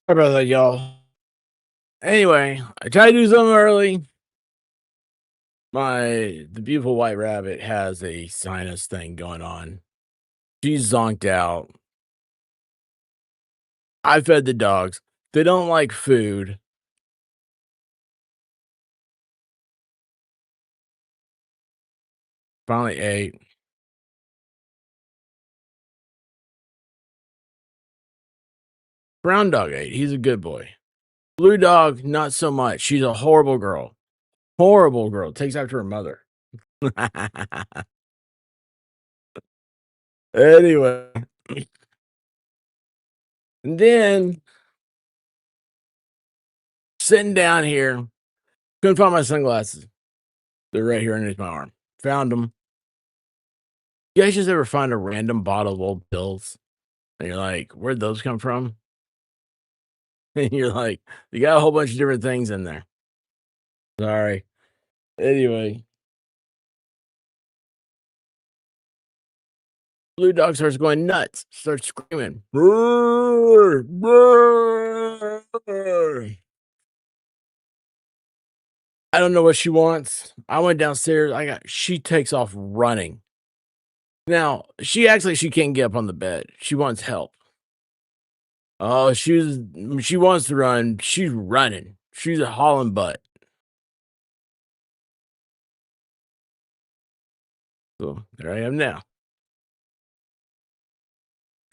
Sorry about that, y'all. Anyway, I tried to do something early. The beautiful white rabbit has a sinus thing going on. She's zonked out. I fed the dogs. They don't like food. Finally ate. Brown dog ate. He's a good boy. Blue dog, not so much. She's a horrible girl. Horrible girl. Takes after her mother. Anyway, and then sitting down here, couldn't find my sunglasses. They're right here underneath my arm. Found them. You guys just ever find a random bottle of old pills? And you're like, "Where'd those come from?" And you're like, "You got a whole bunch of different things in there." Sorry. Anyway, blue dog starts going nuts, starts screaming. "Brrr, brrr." I don't know what she wants. I went downstairs. She takes off running. Now, she acts like she can't get up on the bed. She wants help. Oh, she wants to run. She's running. She's a hauling butt. So there I am now.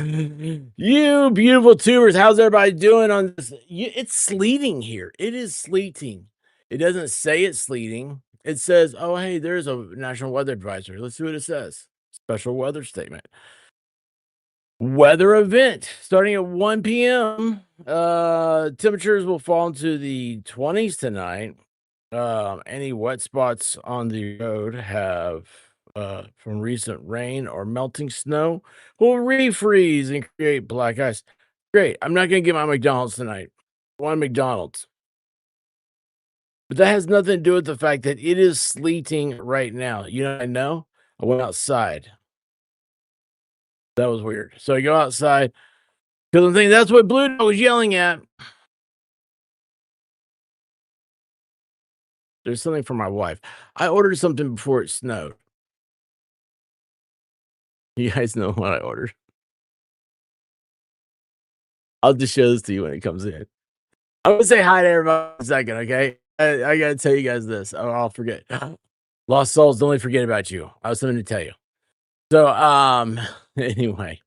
You beautiful tubers, how's everybody doing on this? It's sleeting here. It is sleeting. It doesn't say it's sleeting. It says, "Oh, hey, there's a national weather advisory." Let's see what it says. Special weather statement. Weather event starting at 1 p.m. Temperatures will fall into the 20s tonight. Any wet spots on the road have from recent rain or melting snow will refreeze and create black ice. Great. I'm not gonna get my McDonald's tonight. I want McDonald's. But that has nothing to do with the fact that it is sleeting right now. You know what I know? I went outside. That was weird. So I go outside because I'm thinking that's what Blue Dog was yelling at. There's something for my wife. I ordered something before it snowed. You guys know what I ordered. I'll just show this to you when it comes in. I'm gonna say hi to everybody in a second, okay? I gotta tell you guys this. Oh, I'll forget. Lost souls, don't forget about you. I have something to tell you. So, anyway.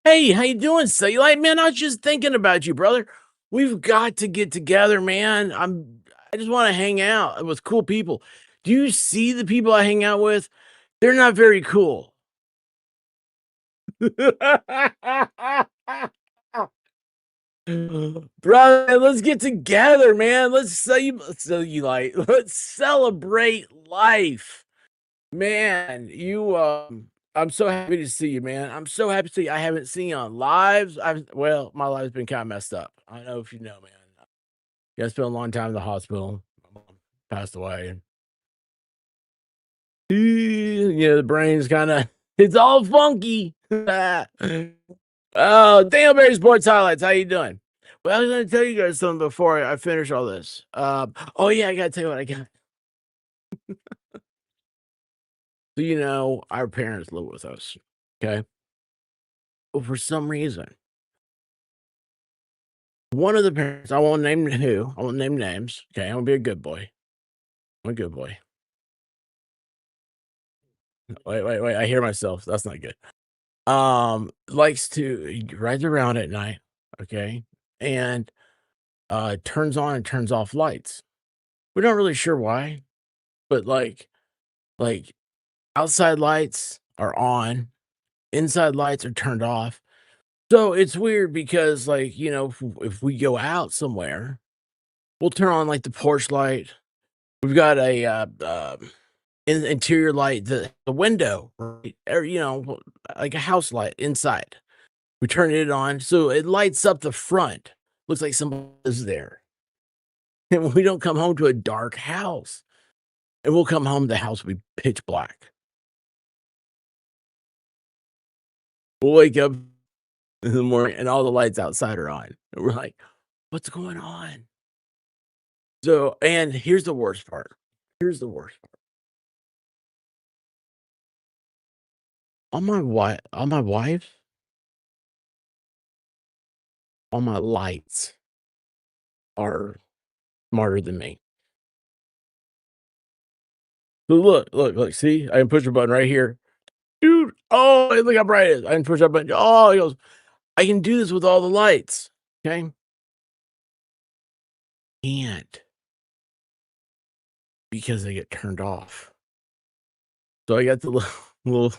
Hey, how you doing, Cellulite? Man, I was just thinking about you, brother. We've got to get together, man. I just want to hang out with cool people. Do you see the people I hang out with? They're not very cool. Brother, let's get together, man. Let's celebrate life. Man, I'm so happy to see you, man. I'm so happy to see you. I haven't seen you on lives. My life's been kind of messed up. I don't know if you know, man. Yeah, I spent a long time in the hospital. My mom passed away. The brain's kind of it's all funky. Oh, Daniel Berry Sports Highlights. How you doing? Well, I was gonna tell you guys something before I finish all this. Oh yeah, I gotta tell you what I got. So our parents live with us. Okay. Well, for some reason, one of the parents, I won't name who, I won't name names. Okay, I'm gonna be a good boy. I'm a good boy. Wait, wait, wait. I hear myself. That's not good. Likes to he rides around at night, okay, and turns on and turns off lights. We're not really sure why, but like outside lights are on, inside lights are turned off. So it's weird because, if we go out somewhere, we'll turn on like the porch light. We've got a interior light, the window, right? Or like a house light inside. We turn it on so it lights up the front. Looks like somebody is there. And we don't come home to a dark house. And we'll come home, the house will be pitch black. We'll wake up. in the morning, and all the lights outside are on. And we're like, "What's going on?" So and here's the worst part. Here's the worst part. On my wife, all my lights are smarter than me. So look, see? I can push a button right here. Dude, oh, look how bright it is. I can push that button. Oh, he goes, "I can do this with all the lights." Okay? Can't because they get turned off. So I got the little little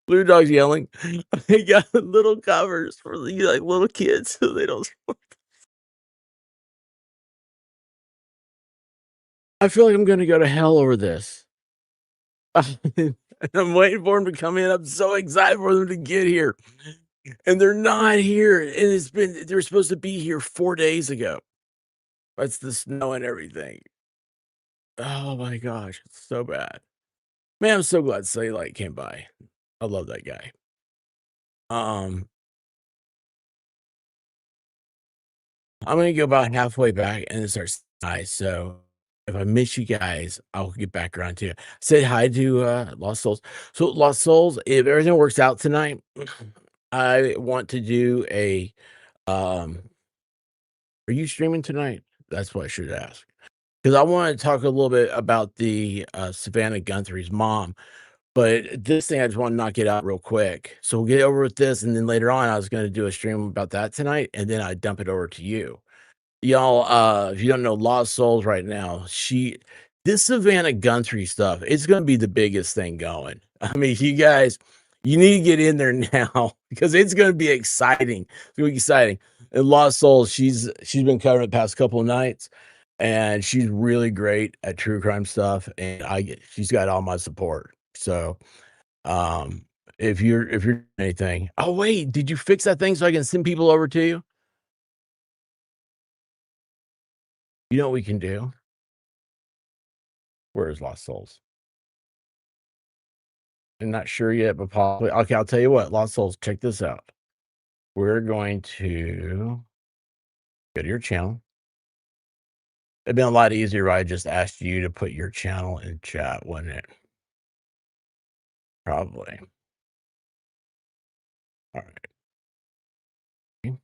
blue dog's yelling. I got little covers for the, like, little kids so they don't I feel like I'm gonna go to hell over this. And I'm waiting for them to come in. I'm so excited for them to get here, and they're not here, and they're supposed to be here 4 days ago. That's the snow and everything. Oh my gosh, it's so bad. Man, I'm so glad Sunny Light came by. I love that guy. Um, I'm gonna go about halfway back and it starts ice. So if I miss you guys, I'll get back around to you. Say hi to Lost Souls. So Lost Souls, if everything works out tonight, I want to do a um are you streaming tonight? That's what I should ask. Because I want to talk a little bit about the Savannah Guthrie's mom. But this thing, I just want to knock it out real quick. So we'll get over with this, and then later on, I was going to do a stream about that tonight, and then I dump it over to you. Y'all, if you don't know Lost Souls right now, this Savannah Guthrie stuff, it's gonna be the biggest thing going. I mean, you guys, you need to get in there now because it's gonna be exciting. It's gonna be exciting. And Lost Souls, she's been covering the past couple of nights, and she's really great at true crime stuff, and she's got all my support. So, um, if you're doing anything, oh wait, did you fix that thing so I can send people over to you? You know what we can do? Where's Lost Souls? I'm not sure yet, but probably okay, I'll tell you what, Lost Souls, check this out. We're going to go to your channel. It'd been a lot easier if I just asked you to put your channel in chat, wouldn't it? Probably. All right.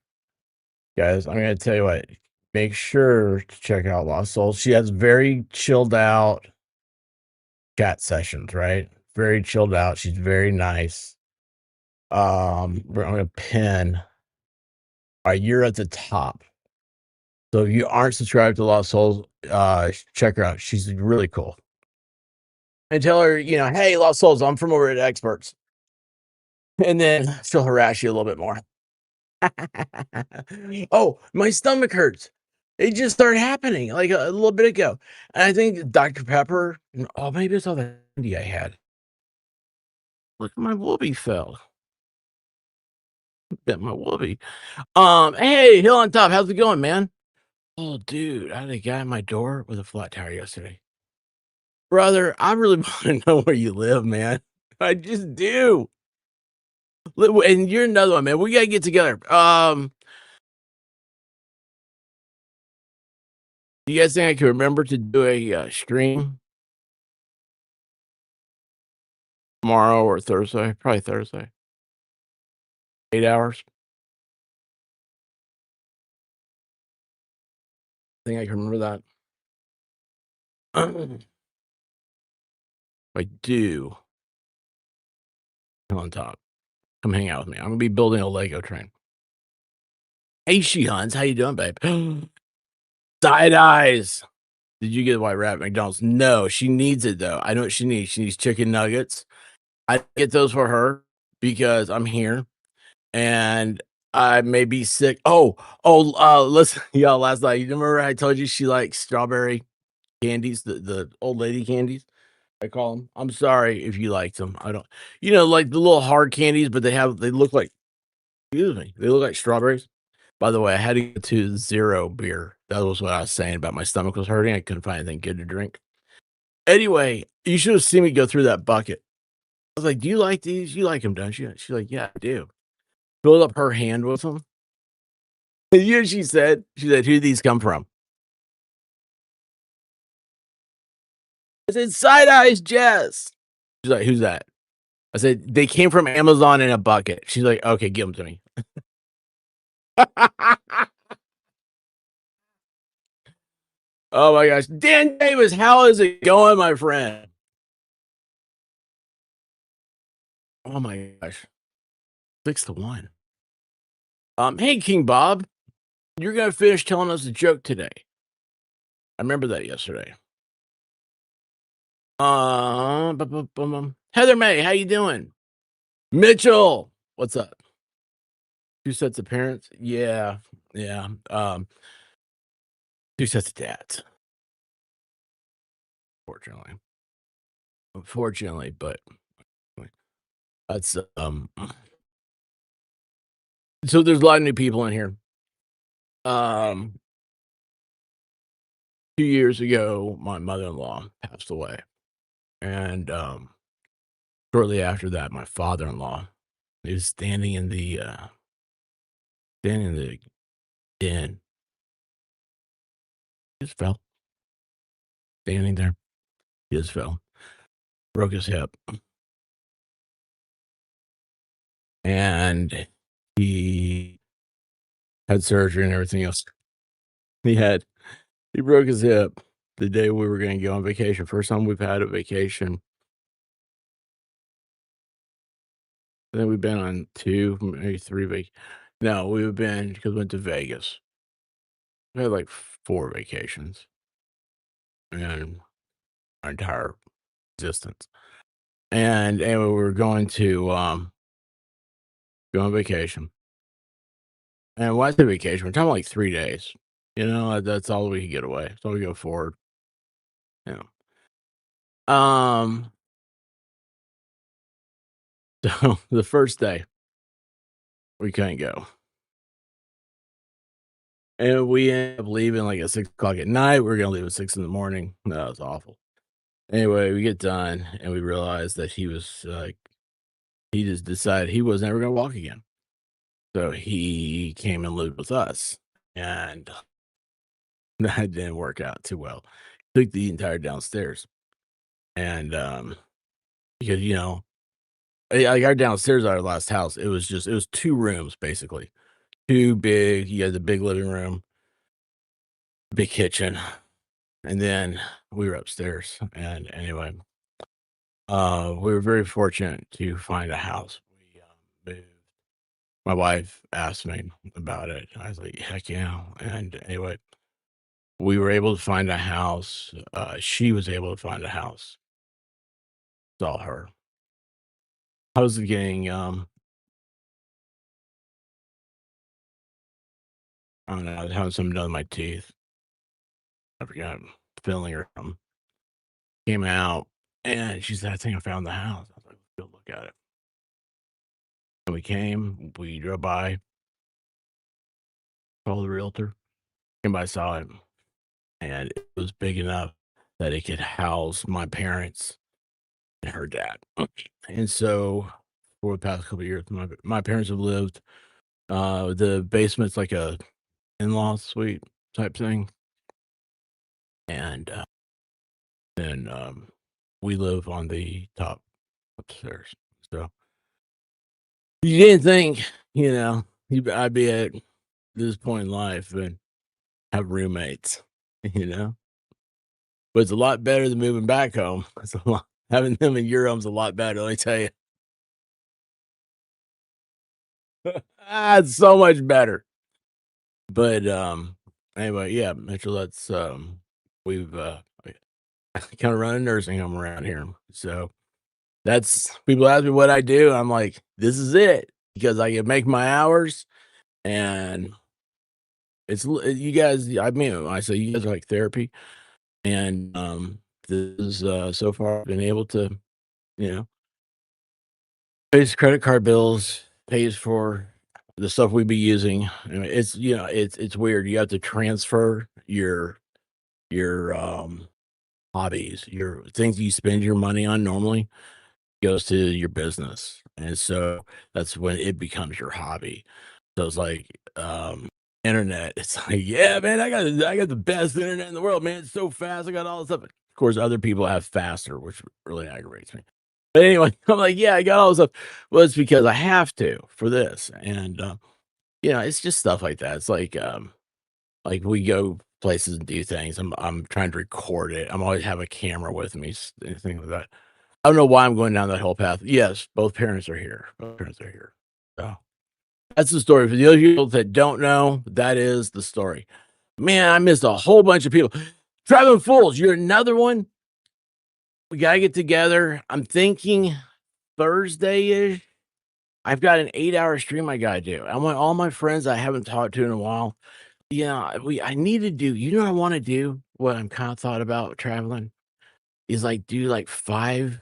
Guys, I'm gonna tell you what, make sure to check out Lost Souls. She has very chilled out chat sessions, right? Very chilled out. She's very nice. I'm gonna pin. All right, you're at the top. So if you aren't subscribed to Lost Souls, check her out. She's really cool. And tell her, hey, Lost Souls, I'm from over at Experts. And then she'll harass you a little bit more. Oh, my stomach hurts. It just started happening like a little bit ago. And I think Dr. Pepper, oh, maybe it's all the candy I had. Look, my whoopee fell. Bit my whoopee. Hey, Hill on Top, how's it going, man? Oh, dude, I had a guy at my door with a flat tire yesterday. Brother, I really wanna know where you live, man. I just do. And you're another one, man. We gotta get together. Do you guys think I can remember to do a, stream tomorrow or Thursday? Probably Thursday. 8 hours. Think I can remember that? I do. On top. Come hang out with me. I'm gonna be building a Lego train. Hey, She Huns, how you doing, babe? Side eyes. Did you get a white wrap at McDonald's? No, she needs it though. I know what she needs. She needs chicken nuggets. I get those for her because I'm here and I may be sick. Listen, y'all, last night, you remember I told you she likes strawberry candies, the old lady candies, I call them. I'm sorry if you liked them. I don't, like the little hard candies, but they look like, excuse me, they look like strawberries. By the way, I had to go to zero beer. That was what I was saying about my stomach was hurting. I couldn't find anything good to drink. Anyway, you should have seen me go through that bucket. I was like, "Do you like these? You like them, don't you?" She's like, "Yeah, I do." Filled up her hand with them. You know what she said? She said, "Who these come from?" I said, "Side Eyes Jess." She's like, "Who's that?" I said, "They came from Amazon in a bucket." She's like, "Okay, give them to me." Oh my gosh. Dan Davis, how is it going, my friend? Oh my gosh. 6-1. Hey, King Bob, you're gonna finish telling us a joke today. I remember that yesterday. Heather May, how you doing? Mitchell, what's up? 2 sets of parents? Yeah, yeah. 2 sets of dads, fortunately. Unfortunately, but that's so there's a lot of new people in here. 2 years ago, my mother-in-law passed away, and shortly after that, my father-in-law is standing in the den, just fell, standing there, he just fell, broke his hip, and he had surgery and everything else. He had he broke his hip the day we were gonna go on vacation. First time we've had a vacation. I think we've been on 2, maybe 3 no, we've been because we went to Vegas. We had, like, 4 vacations in our entire existence. And anyway, we were going to, go on vacation. And when I say vacation, we're talking like 3 days. You know, that's all we could get away. That's all we go forward, you know. So the first day, we couldn't go. And we ended up leaving like at 6 o'clock at night. We were gonna leave at 6 in the morning. That was awful. Anyway, we get done and we realized that he was like he just decided he was never gonna walk again. So he came and lived with us. And that didn't work out too well. Took the entire downstairs. And because like our downstairs, our last house, it was 2 rooms basically. 2 big, you had the big living room, big kitchen, and then we were upstairs. And anyway, we were very fortunate to find a house. We moved. My wife asked me about it. I was like, heck yeah. And anyway, we were able to find a house. She was able to find a house. It's all her. I was getting I don't know, I was having something done with my teeth. I forgot filling or something. Came out and she said, I think I found the house. I was like, let's go look at it. And we drove by, called the realtor, came by, saw it, and it was big enough that it could house my parents and her dad. And so for the past couple of years, my parents have lived. The basement's like a in-law suite type thing, and then we live on the top upstairs. So you didn't think, I'd be at this point in life and have roommates, you know. But it's a lot better than moving back home. It's a lot having them in your home's a lot better. Let me tell you, it's so much better. But anyway, yeah, Mitchell, that's we've kind of run a nursing home around here. So that's people ask me what I do. I'm like, this is it because I can make my hours and you guys. I mean, I say you guys are like therapy, and this is so far I've been able to, you know, pays credit card bills, pays for the stuff we be using. I mean, it's weird. You have to transfer your hobbies, your things you spend your money on normally goes to your business, and so that's when it becomes your hobby. So it's like, internet, it's like, "Yeah, man, I got the best internet in the world, man, it's so fast, I got all this stuff." Of course, other people have faster, which really aggravates me. But anyway, I'm like, "Yeah, I got all this stuff." Well, it's because I have to for this, and, it's just stuff like that. It's like we go places and do things, I'm trying to record it, I'm always have a camera with me, anything like that. I don't know why I'm going down that whole path. Yes, both parents are here. Both parents are here. So, that's the story. For the other people that don't know, that is the story. Man, I missed a whole bunch of people. Traveling Fools, you're another one. We gotta get together. I'm thinking Thursday-ish. I've got an 8-hour stream I gotta do. I want all my friends I haven't talked to in a while. Yeah, I need to do what I wanna do, what I'm kinda thought about traveling, is, like, do, like, 5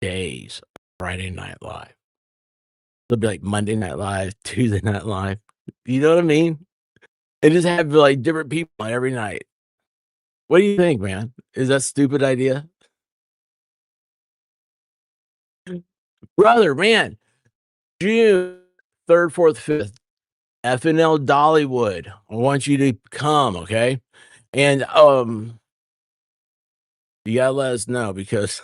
days of Friday Night Live. It'll be like Monday Night Live, Tuesday Night Live. You know what I mean? And just have, like, different people on every night. What do you think, man? Is that a stupid idea? Brother, man, June 3rd, 4th, 5th, FNL Dollywood. I want you to come, okay? And, you gotta let us know because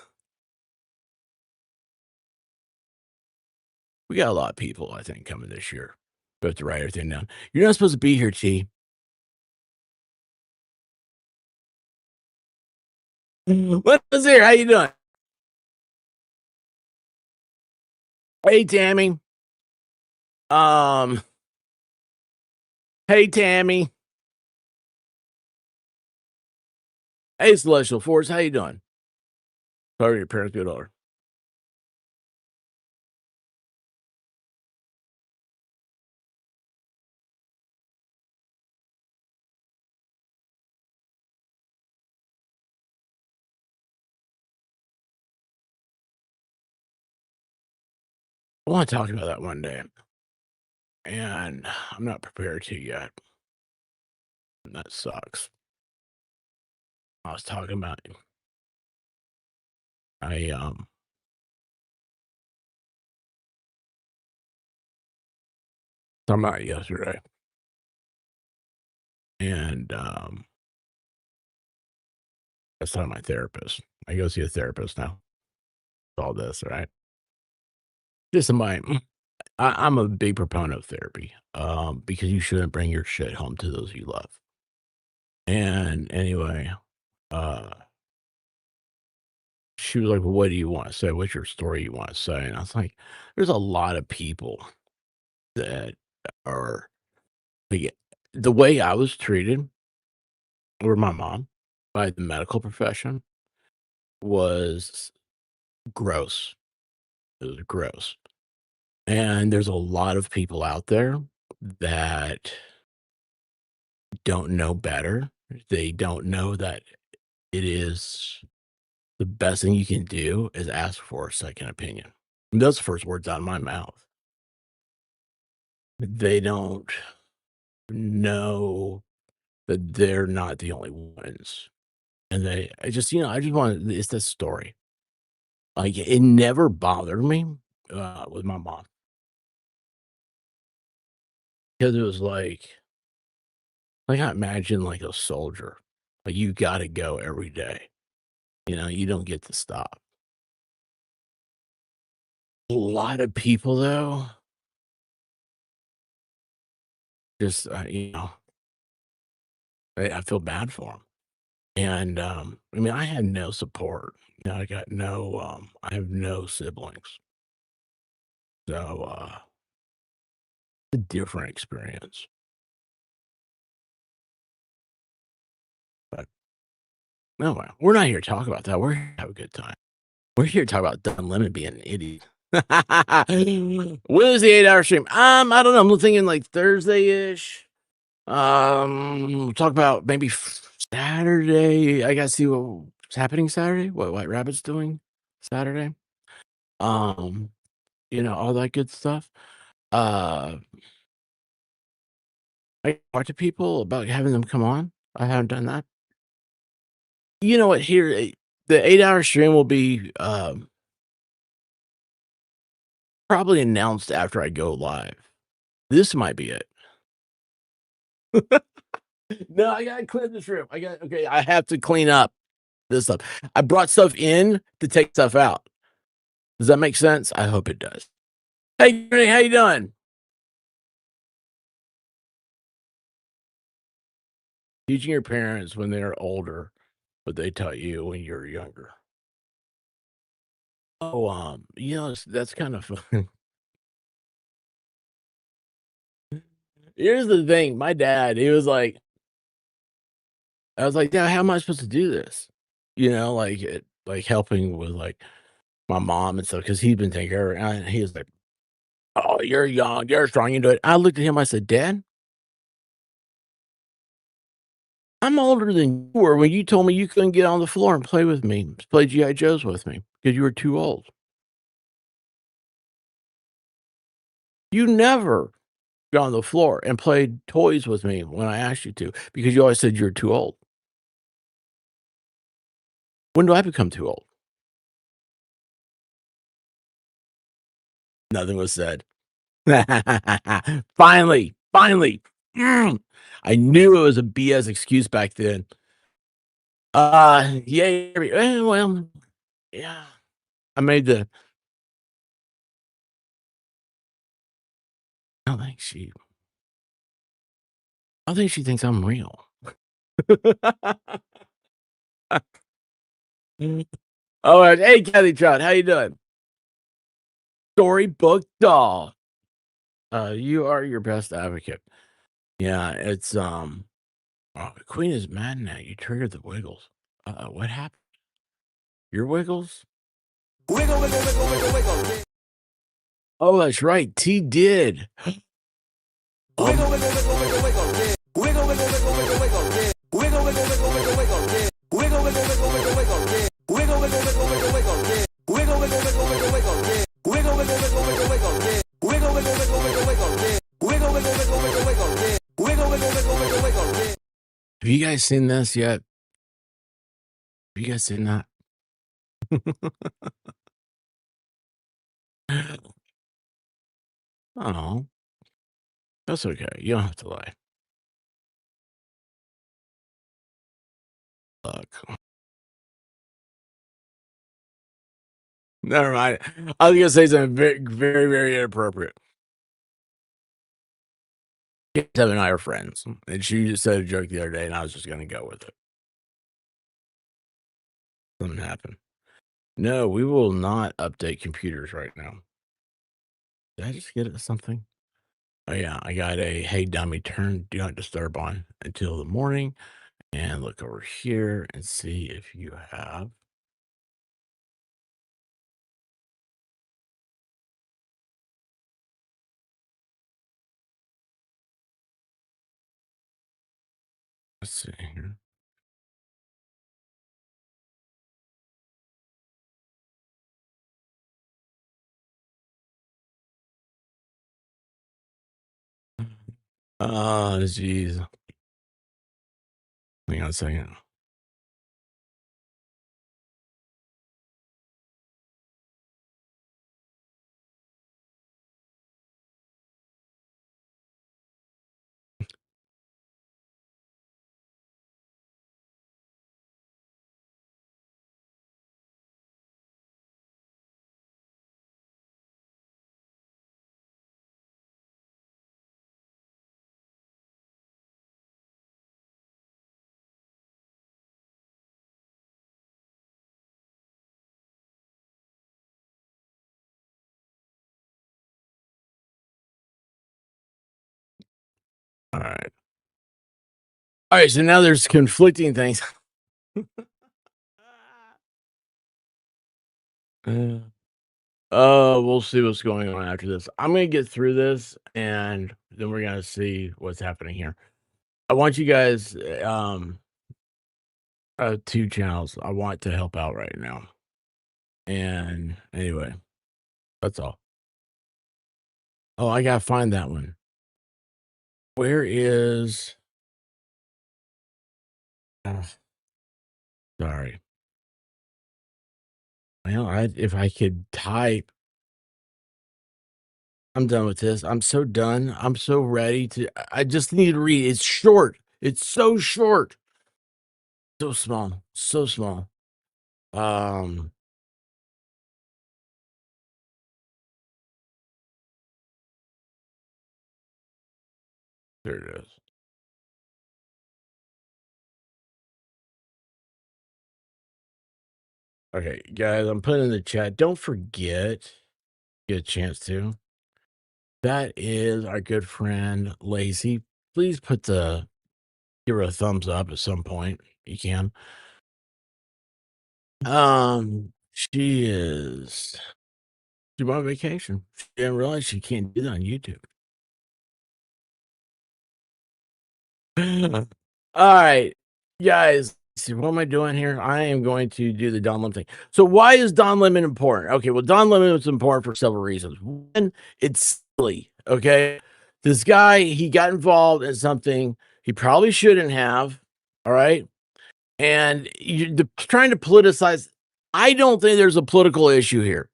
we got a lot of people, I think, coming this year. We have to write everything down. You're not supposed to be here, T. What's here? How you doing? Hey, Tammy. Um, hey, Tammy. Hey, Celestial Force. How you doing? Sorry, your parents get older. I want to talk about that one day, and I'm not prepared to yet. And that sucks. I was talking about I talking about it yesterday, and I was talking to my therapist. I go see a therapist now. All this, right? Just in my, I'm a big proponent of therapy, because you shouldn't bring your shit home to those you love. And anyway, uh, she was like, "Well, what do you want to say? What's your story you want to say?" And I was like, "There's a lot of people that are like, the way I was treated, or my mom, by the medical profession was gross. It was gross. And there's a lot of people out there that don't know better. They don't know that it is the best thing you can do is ask for a second opinion." And those first words out of my mouth. They don't know that they're not the only ones. And I just want it's this story. Like, it never bothered me, with my mom, because it was like, I imagine, like, a soldier, like, you gotta go every day, you don't get to stop. A lot of people, though, just, I feel bad for them. And, I mean, I had no support. I got no, I have no siblings. So, a different experience. But, no, we're not here to talk about that. We're here to have a good time. We're here to talk about Don Lemon being an idiot. When is the 8-hour stream? I don't know. I'm thinking like Thursday-ish. We'll talk about maybe Saturday. I gotta see what's happening Saturday. What White Rabbit's doing Saturday. Um, all that good stuff. Uh, I talk to people about having them come on. I haven't done that. You know what? Here, the 8-hour stream will be. probably announced after I go live. This might be it. No, I gotta clean this room. Okay, I have to clean up this stuff. I brought stuff in to take stuff out. Does that make sense? I hope it does. Hey, Granny, how you doing? Teaching your parents when they're older what they taught you when you were younger. Oh, that's kind of fun. Here's the thing, my dad, he was like I was like, "Dad, how am I supposed to do this?" Like helping with, like, my mom and stuff because 'cause he's been taking care of her, and he was like, "Oh, you're young, you're strong, you do it." I looked at him, I said, "Dad, I'm older than you were when you told me you couldn't get on the floor and play with me, play G.I. Joes with me because you were too old. You never got on the floor and played toys with me when I asked you to because you always said you're too old. When do I become too old?" Nothing was said. Finally, finally. I knew it was a BS excuse back then. Yeah, well, yeah. I made the I don't think she I don't think she thinks I'm real. Alright, hey, Kelly Trout, how you doing? Storybook doll. You are your best advocate. Yeah, oh, the queen is mad now. You triggered the wiggles. What happened? Your wiggles? Wiggle, wiggle, wiggle, wiggle, wiggle. Oh, that's right. T did. Wiggle, wiggle, wiggle, wiggle, wiggle. Wiggle, wiggle, wiggle, wiggle, wiggle. Wiggle, wiggle, wiggle, wiggle, wiggle. Wiggle, wiggle, wiggle, wiggle, wiggle. Wiggle, wiggle, wiggle, wiggle, wiggle. Wiggle, wiggle, wiggle, wiggle, wiggle. Wiggle, wiggle, wiggle, wiggle, wiggle. Wiggle, wiggle, wiggle, wiggle, wiggle. Wiggle, wiggle, wiggle, wiggle, wiggle. Wiggle, wiggle, wiggle, wiggle, wiggle. Have you guys seen this yet? Have you guys seen that? Oh, that's okay. You don't have to lie. Look. Never mind. I was gonna say something very, very, very inappropriate. Kevin and I are friends, and she just said a joke the other day, and I was just gonna go with it. Something happened. No, we will not update computers right now. Did I just get it something? Oh yeah, I got a hey dummy, turn do not disturb on until the morning, and look over here and see if you have. Let's see here. Oh, jeez. Hang on a second. All right. All right. So now there's conflicting things. Uh, we'll see what's going on after this. I'm gonna get through this, and then we're gonna see what's happening here. I want you guys, 2 channels. I want to help out right now. And anyway, that's all. Oh, I gotta find that one. Where is ugh, sorry. Well, if I could type I'm done with this. I'm so done. I'm so ready to I just need to read. It's short. It's so short. So small. So small. Um, there it is. Okay, guys, I'm putting in the chat. Don't forget, get a chance to. That is our good friend Lacey. Please give her a thumbs up at some point. You can. She's on vacation. She didn't realize she can't do that on YouTube. All right, guys. See what am I doing here? I am going to do the Don Lemon thing. So, why is Don Lemon important? Okay, well, Don Lemon is important for several reasons. One, it's silly. Okay, this guy he got involved in something he probably shouldn't have. All right, and trying to politicize. I don't think there's a political issue here.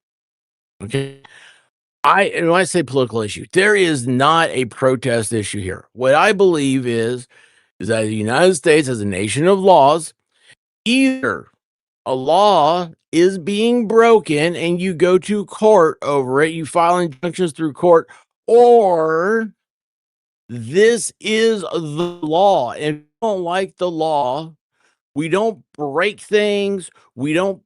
Okay, and when I say political issue, there is not a protest issue here. What I believe is that the United States, as a nation of laws, either a law is being broken and you go to court over it, you file injunctions through court, or this is the law. And if you don't like the law, we don't break things, we don't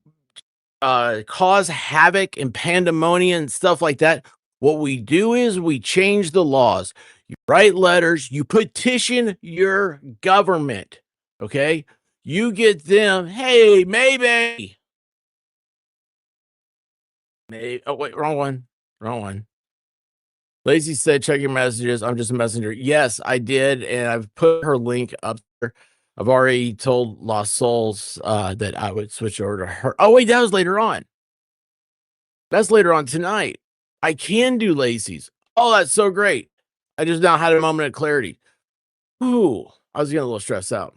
cause havoc and pandemonium and stuff like that. What we do is we change the laws. You write letters, you petition your government. Okay. You get them, hey, maybe. Maybe. Oh, wait, wrong one. Wrong one. Lacey said, check your messages. I'm just a messenger. Yes, I did. And I've put her link up there. I've already told Lost Souls that I would switch over to her. Oh, wait, that was later on. That's later on tonight. I can do Lacey's. Oh, that's so great. I just now had a moment of clarity. Ooh, I was getting a little stressed out.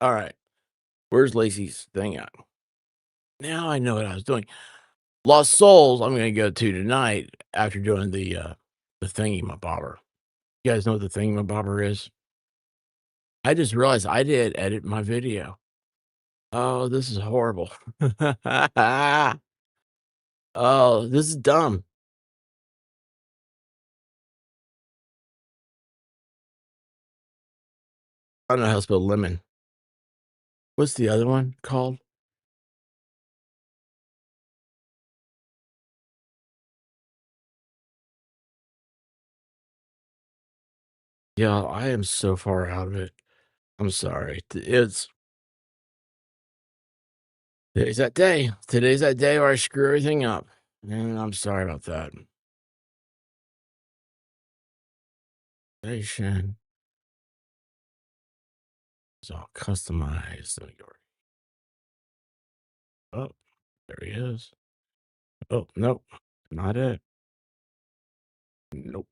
All right. Where's Lacey's thing at? Now I know what I was doing. Lost Souls, I'm gonna go to tonight after doing the thingy my bobber. You guys know what the thingy my bobber is? I just realized I did edit my video. Oh, this is horrible. Oh, this is dumb. I don't know how to spell lemon. What's the other one called? Yeah, I am so far out of it. I'm sorry. It's today's that day. Today's that day where I screw everything up. And I'm sorry about that. Station is all customized. Let me go. Oh, there he is. Oh, nope. Not it. Nope.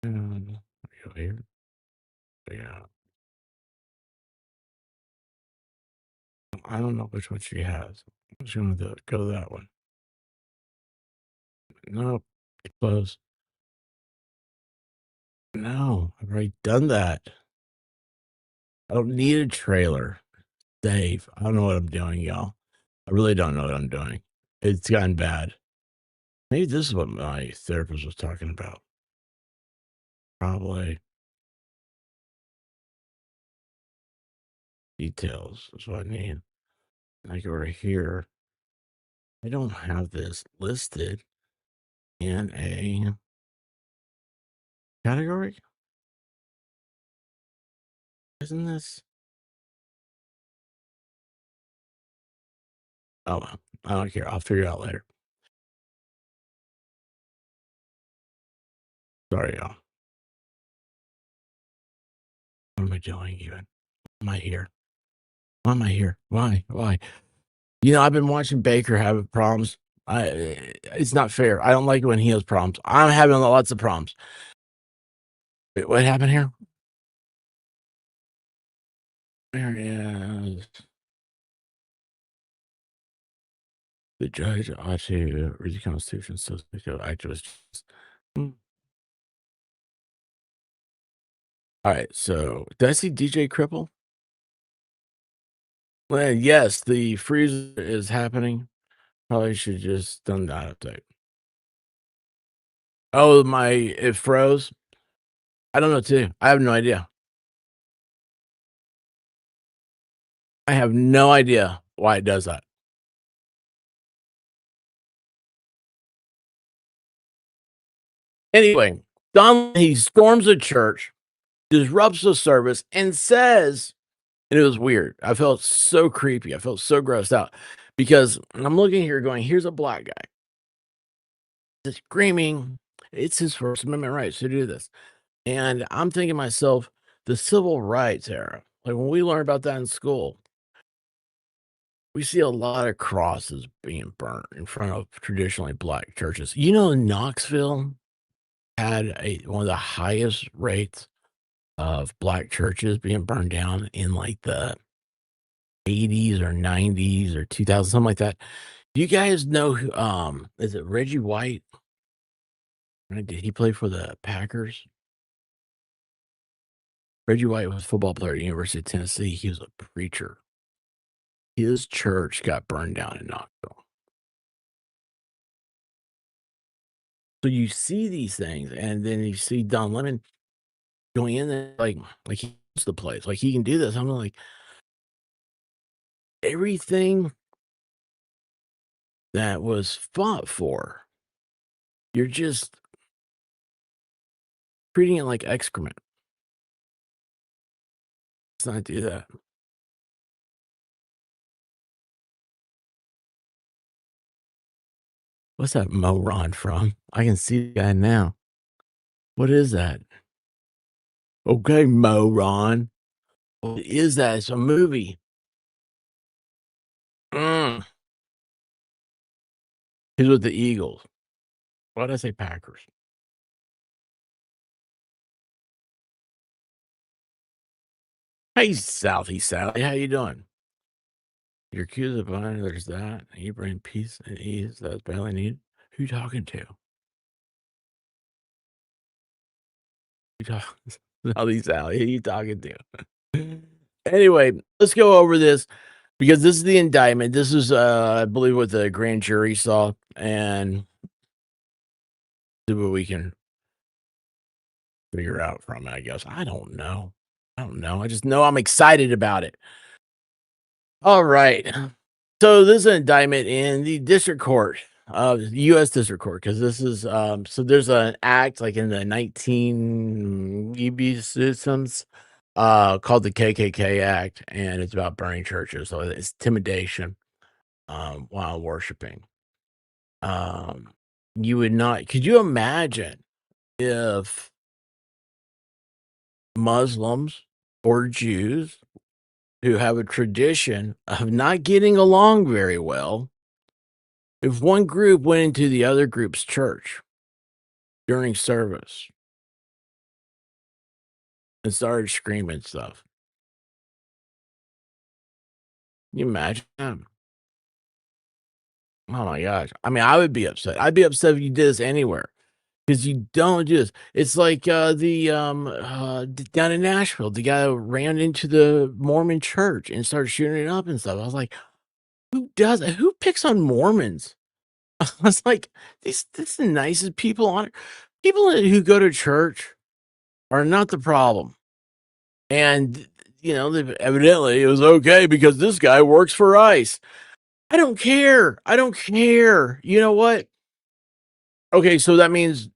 And go here. Yeah. I don't know which one she has. I'm just gonna go that one. Nope. Close. No, I've already done that. I don't need a trailer. Dave, I don't know what I'm doing, y'all. I really don't know what I'm doing. It's gotten bad. Maybe this is what my therapist was talking about. Probably details is what I need. I go right here. I don't have this listed in a category. Isn't this? Oh, well, I don't care. I'll figure it out later. Sorry, y'all. What am I doing even? Why am I here? Why am I here? Why? Why? You know, I've been watching Baker have problems. It's not fair. I don't like it when he has problems. I'm having lots of problems. Wait, what happened here? There is. The judge ought to read the Constitution so activists. Mm. All right, so did I see DJ Cripple? Well, yes, the freeze is happening. Probably should just done that update. Oh, it froze. I don't know too. I have no idea. I have no idea why it does that. Anyway, he storms a church, disrupts the service, and says, and it was weird. I felt so creepy. I felt so grossed out because I'm looking here going, here's a black guy just screaming. It's his First Amendment rights to do this. And I'm thinking to myself, the civil rights era, like when we learn about that in school, we see a lot of crosses being burnt in front of traditionally black churches. You know, Knoxville had one of the highest rates of black churches being burned down in like the 80s or 90s or 2000, something like that. Do you guys know who, is it Reggie White? Right, did he play for the Packers? Reggie White was a football player at the University of Tennessee. He was a preacher. His church got burned down in Knoxville. So you see these things, and then you see Don Lemon going in there like he owns the place, like he can do this. I'm like, everything that was fought for, you're just treating it like excrement. Let's not do that. What's that Moron from? I can see the guy now. What is that? Okay, Moron. What is that? It's a movie. Mm. He's with the Eagles. Why did I say Packers? Hey, Southie Sally, how you doing? You're accused of violence. There's that. You bring peace and ease that's badly needed. Who you talking to? You talk Southie Sally. Who you talking to? Anyway, let's go over this because this is the indictment. This is, I believe, what the grand jury saw, and see what we can figure out from it. I guess I don't know. I don't know. I just know I'm excited about it. All right. So this is an indictment in the district court, U.S. District Court, because this is so there's an act like in the 19 EB systems called the KKK Act, and it's about burning churches. So it's intimidation while worshiping. You would not, could you imagine if Muslims or Jews who have a tradition of not getting along very well, if one group went into the other group's church during service and started screaming stuff? Can you imagine that? Oh my gosh. I mean, I would be upset. I'd be upset if you did this anywhere because you don't do this. It's like down in Nashville, the guy that ran into the Mormon church and started shooting it up and stuff. I was like, who does that? Who picks on Mormons? I was like, this is the nicest people on it. People who go to church are not the problem. And evidently it was okay because this guy works for ICE. I don't care. I don't care. You know what? Okay, so that means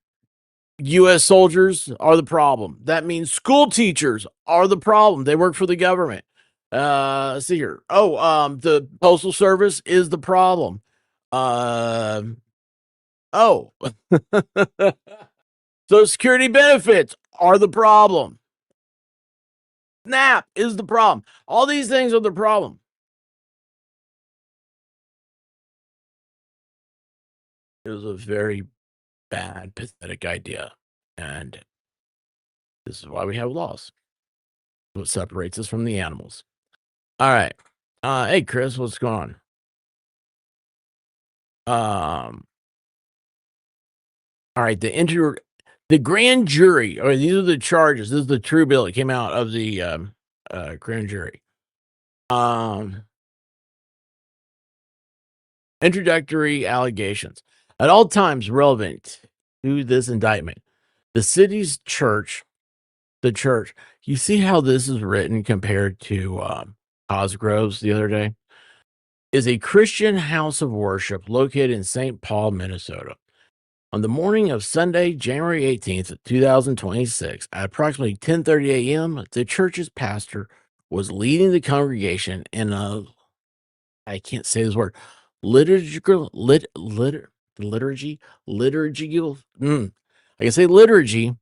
US soldiers are the problem. That means school teachers are the problem. They work for the government. Let's see here. Oh, the postal service is the problem. Oh. Social security benefits are the problem. SNAP is the problem. All these things are the problem. It was a very bad, pathetic idea. And this is why we have laws. What separates us from the animals. All right. Hey, Chris, what's going on? Um, all right, the grand jury, or these are the charges. This is the true bill that came out of the grand jury. Um, Introductory allegations. At all times relevant to this indictment, the city's church, the church, you see how this is written compared to Cosgrove's the other day, is a Christian house of worship located in St. Paul, Minnesota. On the morning of Sunday, January 18th, 2026, at approximately 10:30 a.m., the church's pastor was leading the congregation in a, I can't say this word, liturgical liturgical I can say liturgical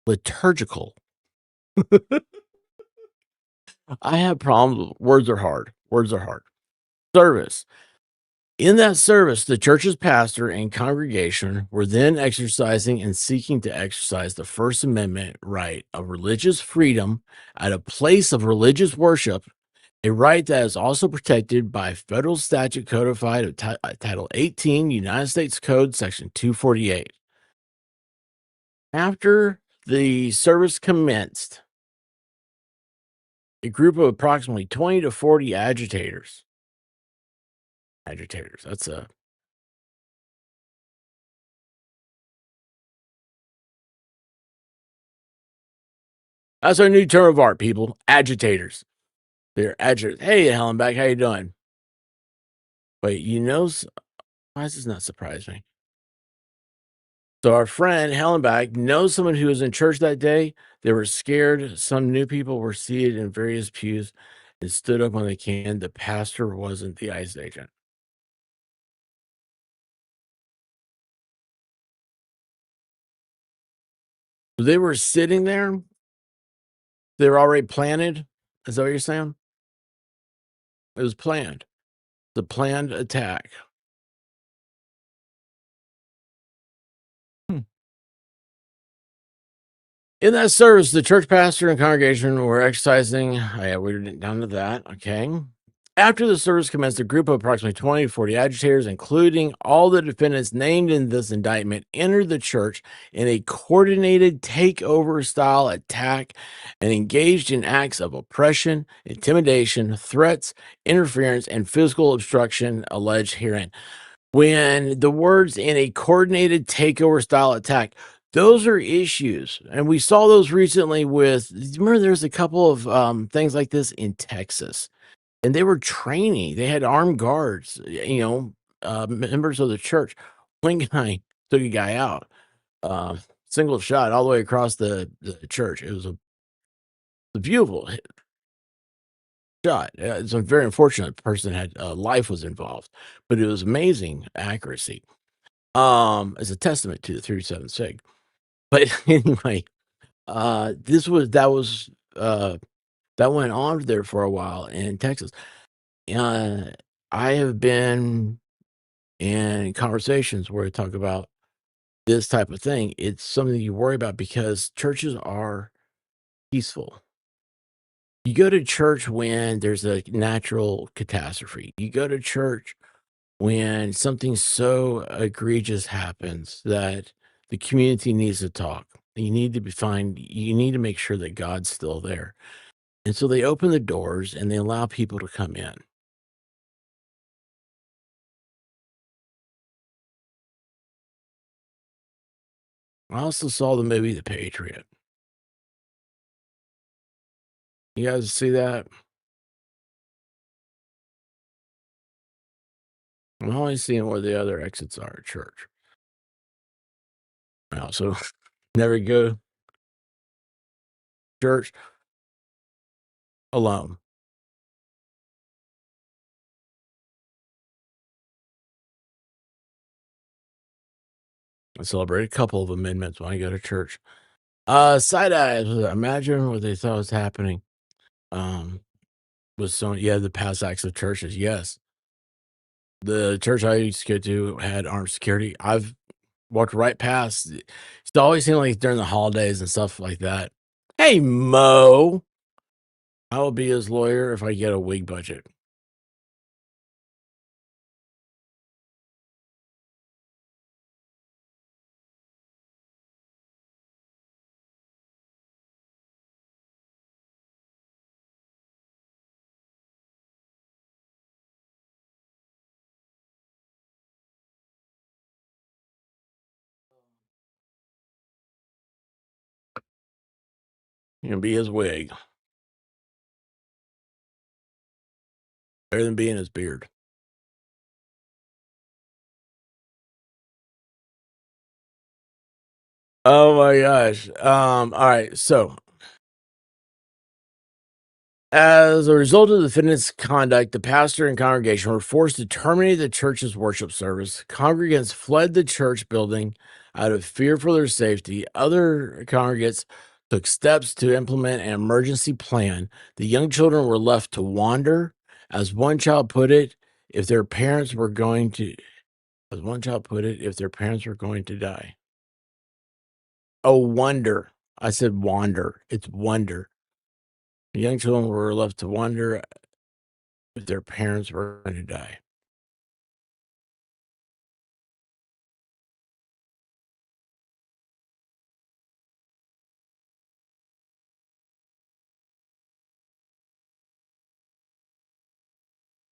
liturgical. I have problems. Words are hard. Words are hard. Service. In that service, the church's pastor and congregation were then exercising and seeking to exercise the First Amendment right of religious freedom at a place of religious worship, a right that is also protected by federal statute codified of Title 18, United States Code, Section 248. After the service commenced, a group of approximately 20 to 40 agitators, that's our new term of art, people. Agitators. They're agitators. Hey, Hellenbeck, how you doing? Wait, why does this not surprise me? So our friend Hellenbeck knows someone who was in church that day. They were scared. Some new people were seated in various pews and stood up when they can. The pastor wasn't the ICE agent. So they were sitting there. They were already planted. Is that what you're saying? It was planned. The planned attack. Hmm. In that service, the church pastor and congregation were exercising. Oh, yeah, we're down to that. Okay. After the service commenced, a group of approximately 20 to 40 agitators, including all the defendants named in this indictment, entered the church in a coordinated takeover style attack and engaged in acts of oppression, intimidation, threats, interference, and physical obstruction alleged herein. When the words in a coordinated takeover style attack, those are issues. And we saw those recently with, remember, there's a couple of things like this in Texas, and they were training. They had armed guards, members of the church. One guy took a guy out, uh, single shot all the way across the church. It was a beautiful shot. It's a very unfortunate person had life was involved, but it was amazing accuracy. As a testament to the 37 Sig. But anyway, that went on there for a while in Texas. Uh, I have been in conversations where I talk about this type of thing. It's something you worry about because churches are peaceful. You go to church when there's a natural catastrophe. You go to church when something so egregious happens that the community needs to talk. You need to make sure that God's still there. And so they open the doors and they allow people to come in. I also saw the movie The Patriot. You guys see that? I'm only seeing where the other exits are at church. I also never go to church alone. I celebrate a couple of amendments when I go to church. Side eyes. Imagine what they thought was happening. Um, with so yeah, the past acts of churches. Yes, the church I used to go to had armed security. I've walked right past. It's always seemed like during the holidays and stuff like that. Hey Mo, I will be his lawyer if I get a wig budget. You know, be his wig. Better than being his beard. Oh my gosh. All right. So, as a result of the defendant's conduct, the pastor and congregation were forced to terminate the church's worship service. Congregants fled the church building out of fear for their safety. Other congregants took steps to implement an emergency plan. The young children were left to wander. As one child put it, if their parents were going to, as one child put it, if their parents were going to die. Oh, wonder. I said wander. It's wonder. The young children were left to wonder if their parents were going to die.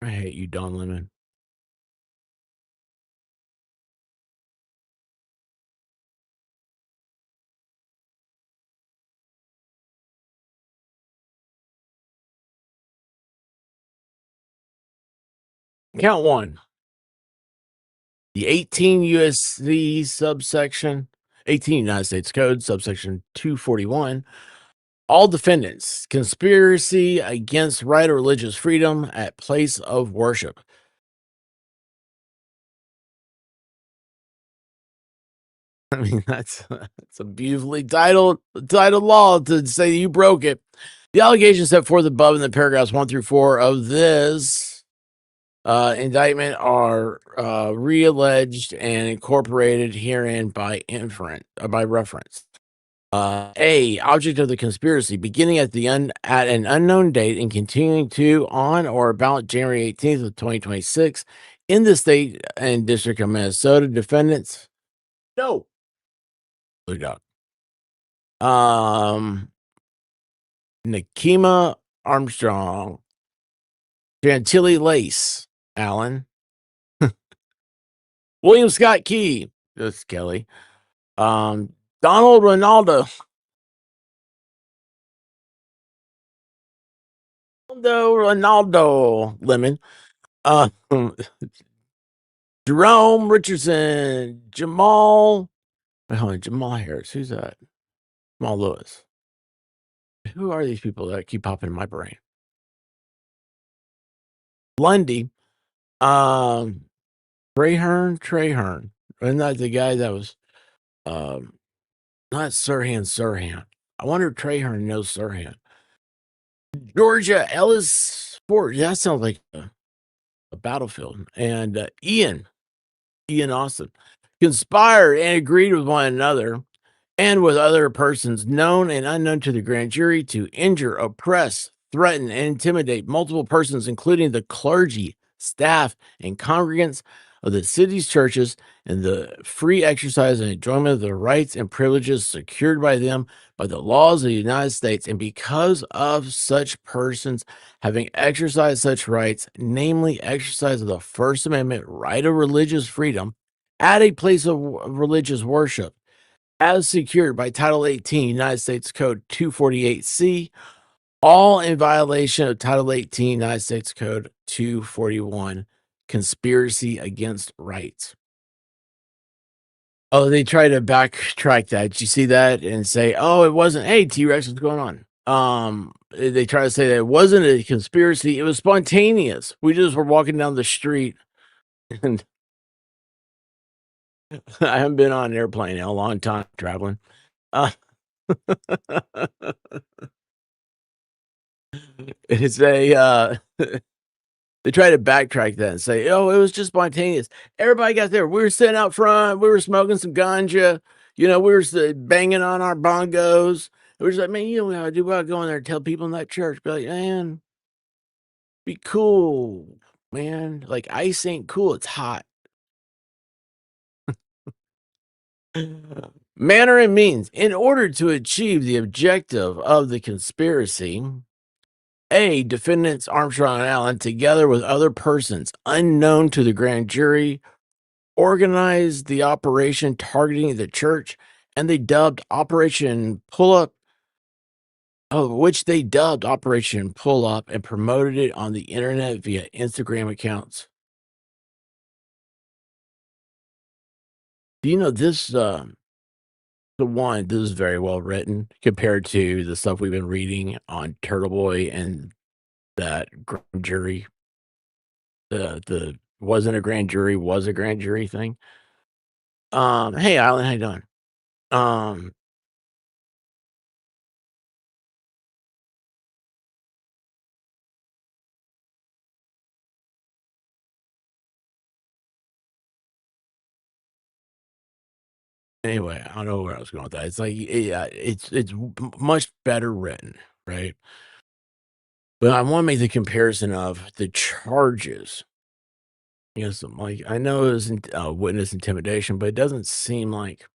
I hate you, Don Lemon. Count one. The 18 USC subsection, 18 United States Code, subsection 241. All defendants, conspiracy against right of religious freedom at place of worship. I mean, that's a beautifully titled law to say you broke it. The allegations set forth above in the paragraphs 1 through 4 of this indictment are realleged and incorporated herein by reference. A object of the conspiracy beginning at an unknown date and continuing to on or about January 18th of 2026 in the state and district of Minnesota. Defendants, no, blue dog. Nakima Armstrong, Chantilly Lace, Allen, William Scott Key, this Kelly, Donald Ronaldo Lemon, uh, Jerome Richardson, Jamal, wait, hold on, Jamal Harris, who's that? Jamal Lewis. Who are these people that keep popping in my brain? Lundy, Trahern. Isn't that the guy that was, not Sirhan? I wonder if Trahern knows Sirhan. Georgia Ellis Ford. That sounds like a battlefield. And Ian Austin conspired and agreed with one another and with other persons known and unknown to the grand jury to injure, oppress, threaten, and intimidate multiple persons, including the clergy, staff, and congregants of the city's churches, and the free exercise and enjoyment of the rights and privileges secured by them by the laws of the United States. And because of such persons having exercised such rights, namely exercise of the First Amendment right of religious freedom at a place of religious worship, as secured by Title 18 United States Code 248C, all in violation of Title 18 United States Code 241, conspiracy against rights. Oh, they try to backtrack that. Did you see that and say, "Oh, it wasn't. Hey, T-Rex, what's going on?" They try to say that it wasn't a conspiracy. It was spontaneous. We just were walking down the street, and I haven't been on an airplane in a long time traveling. Uh, it's a they try to backtrack that and say, "Oh, it was just spontaneous. Everybody got there. We were sitting out front. We were smoking some ganja. We were banging on our bongos. It was like, man, you know what I do? We gotta go in there and tell people in that church, be like, man, be cool, man. Like ice ain't cool. It's hot." Manner and means. In order to achieve the objective of the conspiracy, A, defendants Armstrong and Allen, together with other persons unknown to the grand jury, organized the operation targeting the church, and they dubbed Operation Pull Up which they dubbed Operation Pull Up and promoted it on the internet via Instagram accounts. Do you know this? This is very well written compared to the stuff we've been reading on Turtle Boy and that grand jury, the wasn't a grand jury, was a grand jury thing. Hey, Alan, how you doing? Um, anyway, I don't know where I was going with that. It's like, yeah, much better written, right? But I want to make the comparison of the charges. Yes, I'm like I know it was witness intimidation, but it doesn't seem like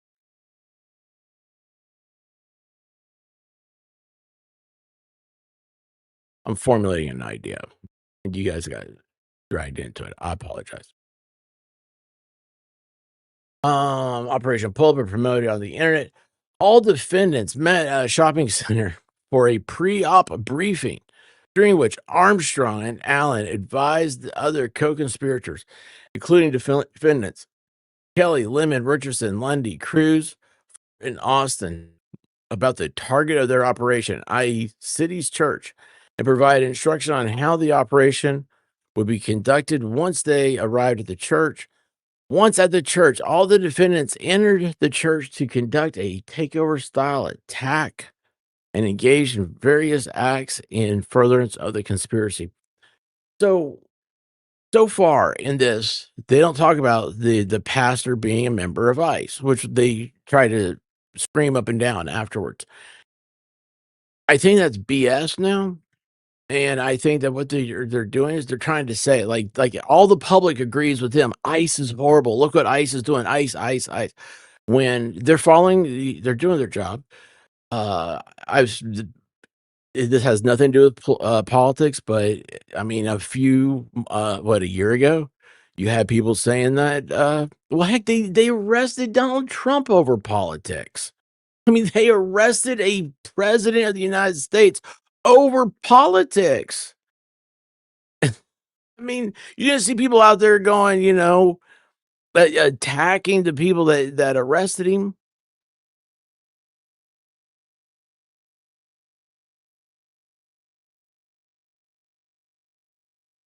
I'm formulating an idea. And you guys got dragged into it. I apologize. Operation Pulpit promoted on the internet. All defendants met at a shopping center for a pre-op briefing, during which Armstrong and Allen advised the other co-conspirators, including defendants Kelly, Lemon, Richardson, Lundy, Cruz, and Austin, about the target of their operation, i.e., City's church, and provide instruction on how the operation would be conducted once they arrived at the church. Once at the church, all the defendants entered the church to conduct a takeover style attack and engaged in various acts in furtherance of the conspiracy. So, so far in this, they don't talk about the pastor being a member of ICE, which they try to scream up and down afterwards. I think that's BS now. And I think that what they're doing is they're trying to say, like all the public agrees with them. ICE is horrible. Look what ICE is doing. ICE, ICE, ICE. When they're they're doing their job. I've this has nothing to do with politics, but I mean, a year ago, you had people saying that, well, heck, they arrested Donald Trump over politics. I mean, they arrested a president of the United States over politics. I mean, you didn't see people out there going, attacking the people that arrested him.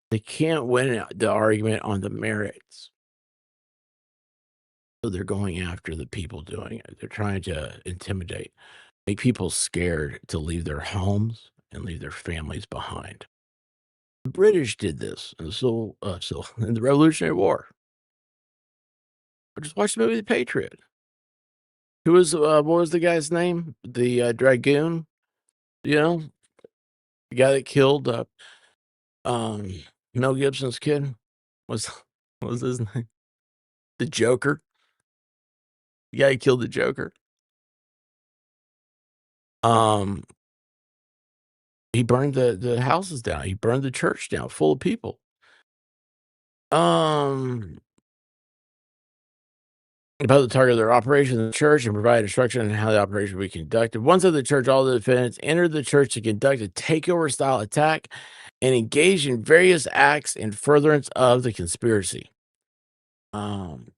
They can't win the argument on the merits. So they're going after the people doing it. They're trying to intimidate, make people scared to leave their homes and leave their families behind. The British did this, and so in the Revolutionary War. I just watched the movie The Patriot. What was the guy's name? The dragoon, you know, the guy that killed um Mel Gibson's kid was what was his name? The Joker. The guy who killed the Joker. Um, he burned the houses down. He burned the church down full of people. Um, about the target of their operation in the church and provide instruction on how the operation will be conducted. Once at the church, all the defendants entered the church to conduct a takeover style attack and engaged in various acts in furtherance of the conspiracy. Um,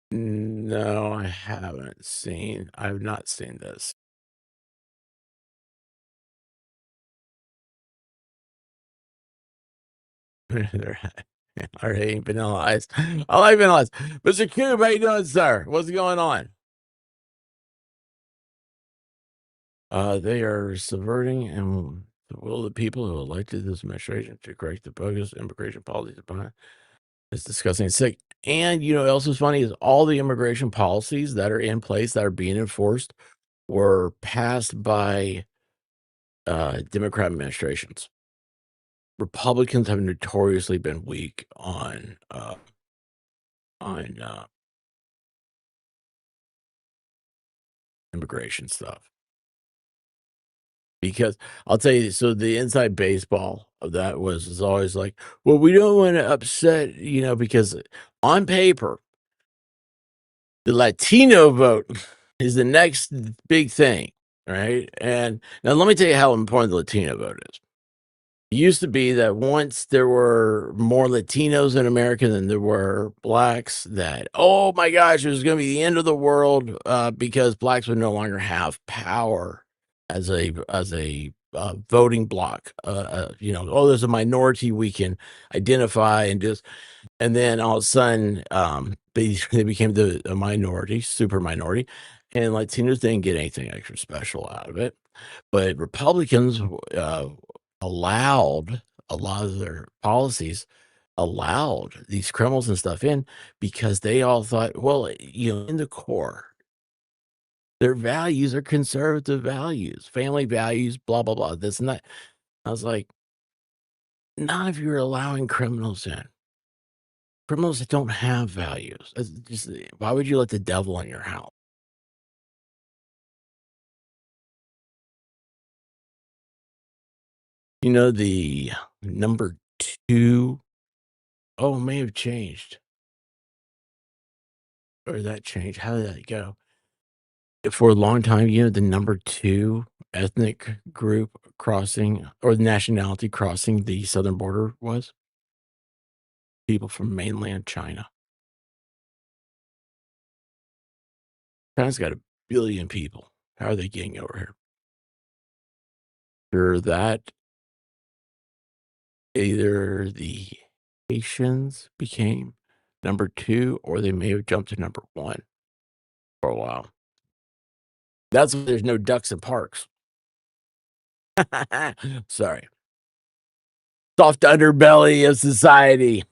no, I've not seen this. They're are hating Vanilla Ice. I like Vanilla Ice. Mr. Coob, how you doing, sir? What's going on? They are subverting and the will of the people who elected this administration to correct the bogus immigration policies behind. It's disgusting. It's sick. And you know what else is funny is all the immigration policies that are in place that are being enforced were passed by Democrat administrations. Republicans have notoriously been weak on immigration stuff. Because I'll tell you, so the inside baseball of that is always like, well, we don't want to upset, because on paper, The Latino vote is the next big thing, right? And now let me tell you how important the Latino vote is. It used to be that once there were more Latinos in America than there were blacks, that, oh my gosh, it was going to be the end of the world because blacks would no longer have power as a voting block. Oh, there's a minority we can identify and just, and then all of a sudden, they became a minority, super minority, and Latinos didn't get anything extra special out of it. But Republicans allowed a lot of their policies allowed these criminals and stuff in because they all thought, well, in the core, their values are conservative values, family values, blah blah blah. This and that. I was like, not if you're allowing criminals in. Criminals that don't have values. Why would you let the devil in your house? The number two, oh, it may have changed. Or that changed. How did that go? For a long time, the number two ethnic group crossing or nationality crossing the southern border was people from mainland China. China's got 1 billion people. How are they getting over here? Sure, that either the Haitians became number two or they may have jumped to number one for a while. That's why there's no ducks in parks. Sorry. Soft underbelly of society.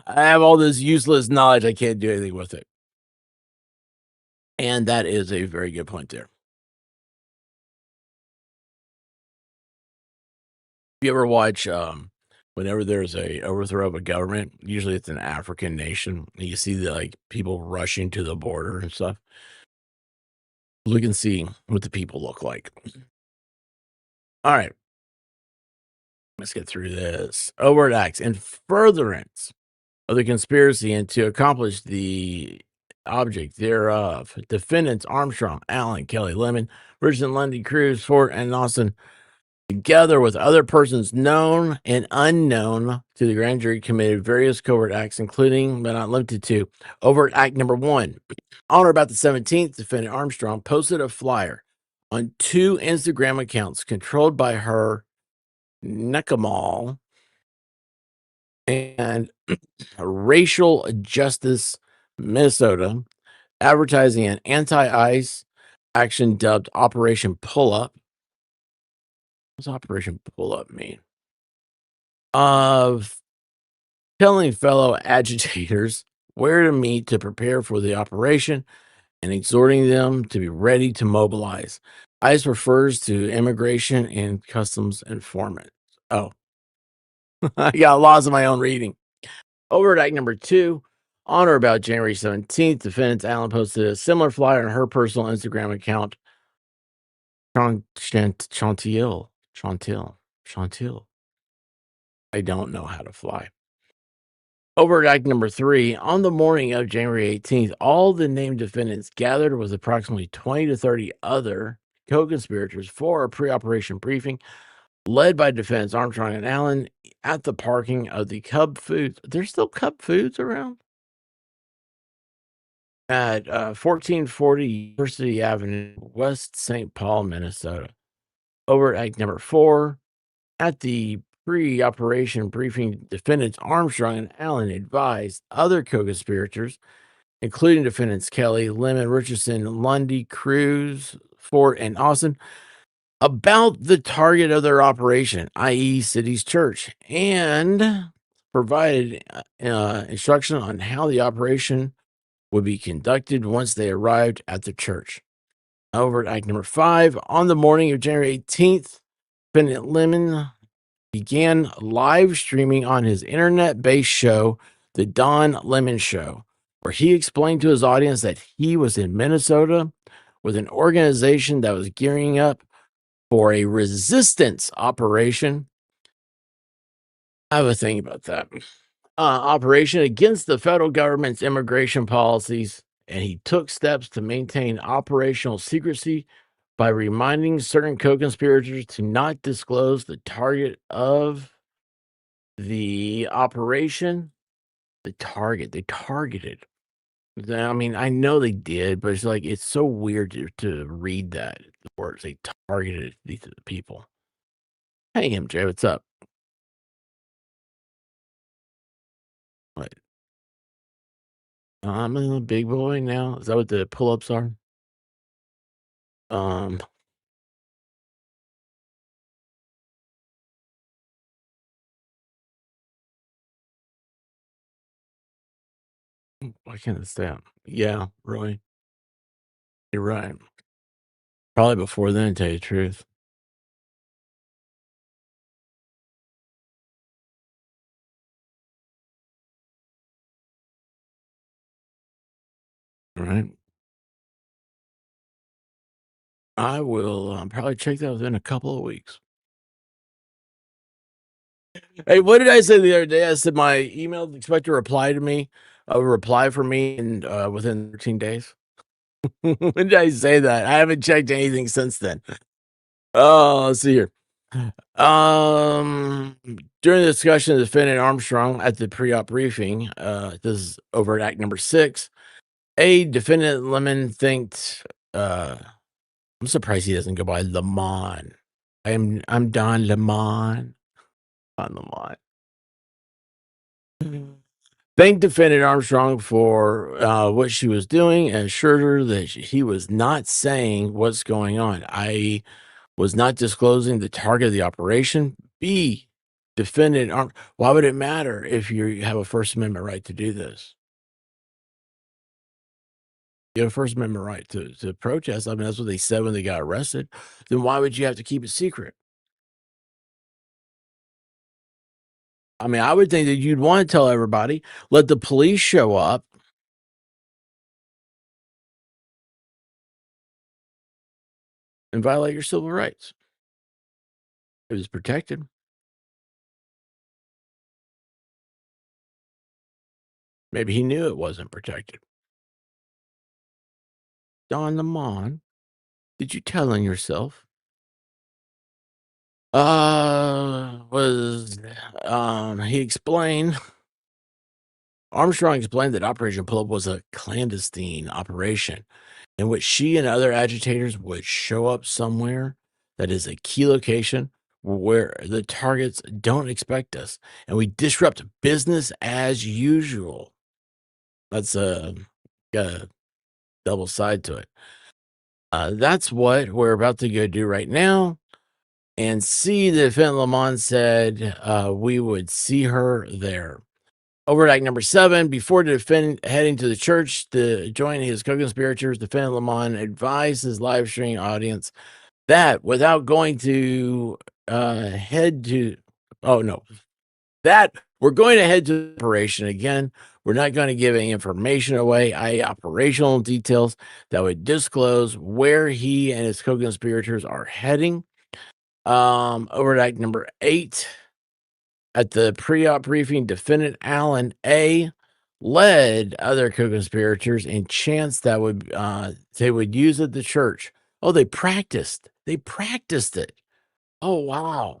I have all this useless knowledge. I can't do anything with it. And that is a very good point there. You ever watch whenever there's a overthrow of a government, usually it's an African nation, and you see the people rushing to the border and stuff. Look and see what the people look like. All right. Let's get through this. Overt acts in furtherance of the conspiracy and to accomplish the object thereof. Defendants Armstrong, Allen, Kelly, Lemon, Richardson, Lundy, Cruz, Fort, and Austin, together with other persons known and unknown to the grand jury, committed various covert acts, including but not limited to overt act number one. On or about the 17th, defendant Armstrong posted a flyer on 2 Instagram accounts controlled by her Nekamal and Racial Justice Minnesota, advertising an anti-ICE action dubbed Operation Pull Up. What's Operation Pull Up mean? Of telling fellow agitators where to meet to prepare for the operation and exhorting them to be ready to mobilize. ICE refers to Immigration and Customs Enforcement. Oh, I got lost in my own reading. Overt act number two. On or about January 17th, defendant Allen posted a similar flyer on her personal Instagram account. Chantil. I don't know how to fly. Overt act number three. On the morning of January 18th, all the named defendants gathered with approximately 20 to 30 other co-conspirators for a pre-operation briefing led by defendants Armstrong and Allen at the parking of the Cub Foods. There's still Cub Foods around? At 1440 University Avenue, West St. Paul, Minnesota. Overt act number four. At the pre-operation briefing, defendants Armstrong and Allen advised other co-conspirators, including defendants Kelly, Lemon, Richardson, Lundy, Cruz, Fort, and Austin, about the target of their operation, i.e. City's Church, and provided instruction on how the operation would be conducted once they arrived at the church. Overt act number five. On the morning of January 18th, defendant Lemon began live streaming on his internet-based show, The Don Lemon Show, where he explained to his audience that he was in Minnesota with an organization that was gearing up for a resistance operation. I have a thing about that. Operation against the federal government's immigration policies and he took steps to maintain operational secrecy by reminding certain co-conspirators to not disclose the target of the operation. They targeted. I mean, I know they did, but it's like it's so weird to read that the words they targeted these people. Hey, MJ, what's up? What? I'm a big boy now. Is that what the pull-ups are? Um, why can't it stand? Yeah, really. You're right. Probably before then, to tell you the truth. Right. I will probably check that within a couple of weeks. Hey, what did I say the other day? I said my email expect to reply to me, a reply from me in within 13 days. When did I say that? I haven't checked anything since then. Oh, let's see here. Um, During the discussion of defendant Armstrong at the pre-op briefing, this is overt act number 6. A defendant Lemon thanked. I'm surprised he doesn't go by Lemon. I'm Don Lemon. Don Lemon. Thanked defendant Armstrong for what she was doing and assured her that he was not saying what's going on. I was not disclosing the target of the operation. B, defendant why would it matter if you have a First Amendment right to do this? You have a First Amendment right to protest. I mean, that's what they said when they got arrested. Then why would you have to keep it secret? I mean, I would think that you'd want to tell everybody, let the police show up and violate your civil rights. It was protected. Maybe he knew it wasn't protected. Don Lemon, did you tell on yourself? Was he explained Armstrong explained that Operation Pull-Up was a clandestine operation in which she and other agitators would show up somewhere that is a key location where the targets don't expect us, and we disrupt business as usual. That's got a double side to it. That's what we're about to go do right now. And C, the defendant Lamont said we would see her there. Overt act number 7. Before the defendant heading to the church to join his co-conspirators, defendant Lamont advised his live streaming audience that without going to head to, oh no, that we're going to head to the operation again. We're not going to give any information away, i.e. operational details that would disclose where he and his co-conspirators are heading. Overt act number 8. At the pre-op briefing, defendant Allen A led other co-conspirators in chants that would they would use at the church. Oh, they practiced. They practiced it. Oh, wow.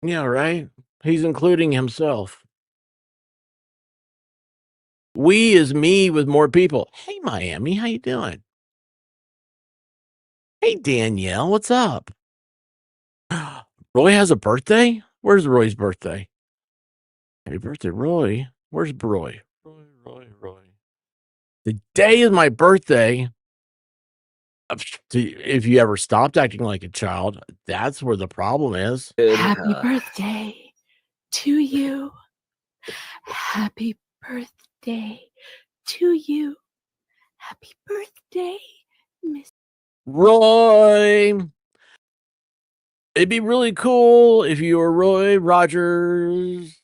Yeah, right. He's including himself. We is me with more people. Hey, Miami, how you doing? Hey, Danielle, what's up? Roy has a birthday? Where's Roy's birthday? Happy birthday, Roy. Where's Roy? Roy. The day is my birthday. If you ever stopped acting like a child, that's where the problem is. Happy birthday to you. Happy birthday to you. Happy birthday, Miss. Roy. It'd be really cool if you were Roy Rogers.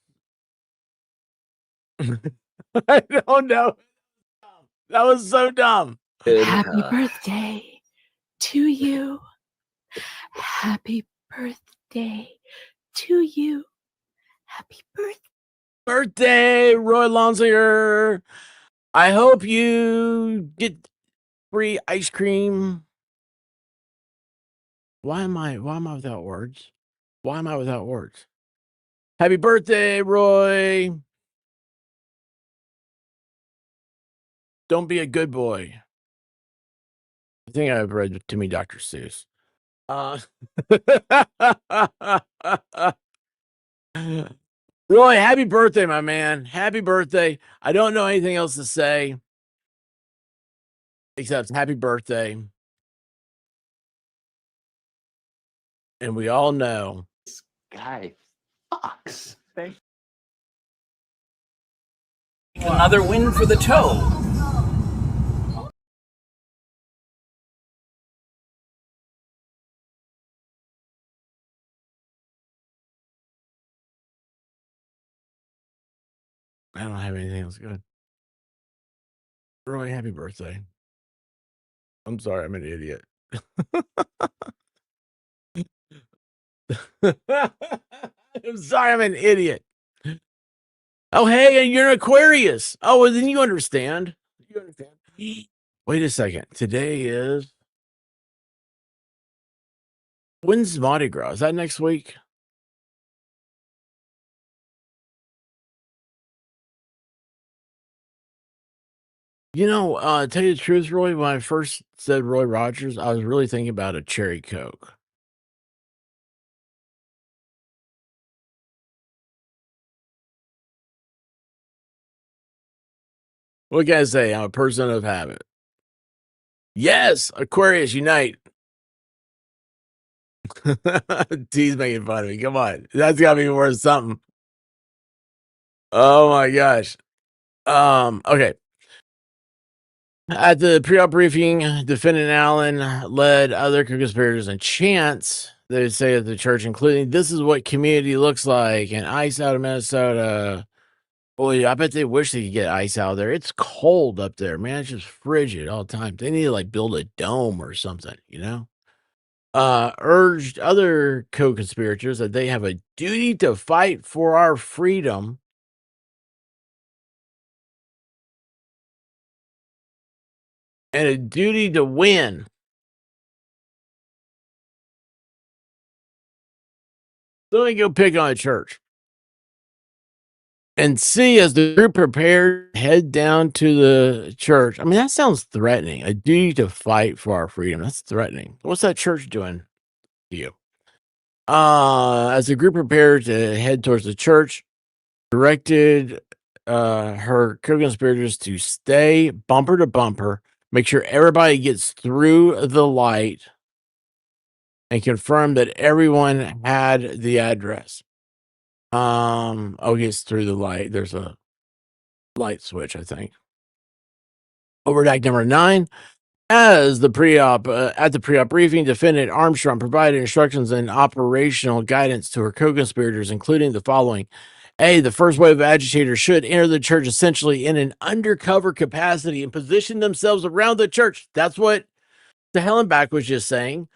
I don't know. That was so dumb. Happy birthday to you. Happy birthday to you. Happy birthday. Birthday, Roy Lonsinger. I hope you get free ice cream. Why am I without words? Why am I without words? Happy birthday, Roy. Don't be a good boy. I think I've read too many Dr. Seuss. Roy, happy birthday, my man. Happy birthday. I don't know anything else to say except happy birthday. And we all know. This guy fucks. Thank Another win for the toe. I don't have anything else good. Roy, happy birthday. I'm sorry, I'm an idiot. I'm sorry, I'm an idiot. Oh, hey, you're an Aquarius. Oh, well, then you understand. You understand. Wait a second. Today is. When's Mardi Gras? Is that next week? You know, tell you the truth, Roy, when I first said Roy Rogers, I was really thinking about a cherry Coke. What can I say? I'm a person of habit. Yes, Aquarius, unite. T's making fun of me. Come on. That's got to be worth something. Oh my gosh. Okay. At the pre-op briefing, defendant Allen led other co-conspirators and chants. They would say at the church, including, "This is what community looks like," and ice out of Minnesota. Boy, I bet they wish they could get ice out there. It's cold up there, man. It's just frigid all the time. They need to like build a dome or something, you know? Urged other co-conspirators that they have a duty to fight for our freedom and a duty to win. So they go pick on a church. And C, as the group prepared, head down to the church. I mean, that sounds threatening. A duty to fight for our freedom. That's threatening. What's that church doing to you? As the group prepared to head towards the church, directed her co-conspirators to stay bumper to bumper, make sure everybody gets through the light, and confirm that everyone had the address. Gets through the light. There's a light switch, I think. Overnight number 9. As the pre-op at the pre-op briefing, defendant Armstrong provided instructions and operational guidance to her co-conspirators, including the following: A, the first wave of agitators should enter the church essentially in an undercover capacity and position themselves around the church. That's what the Helen Back was just saying.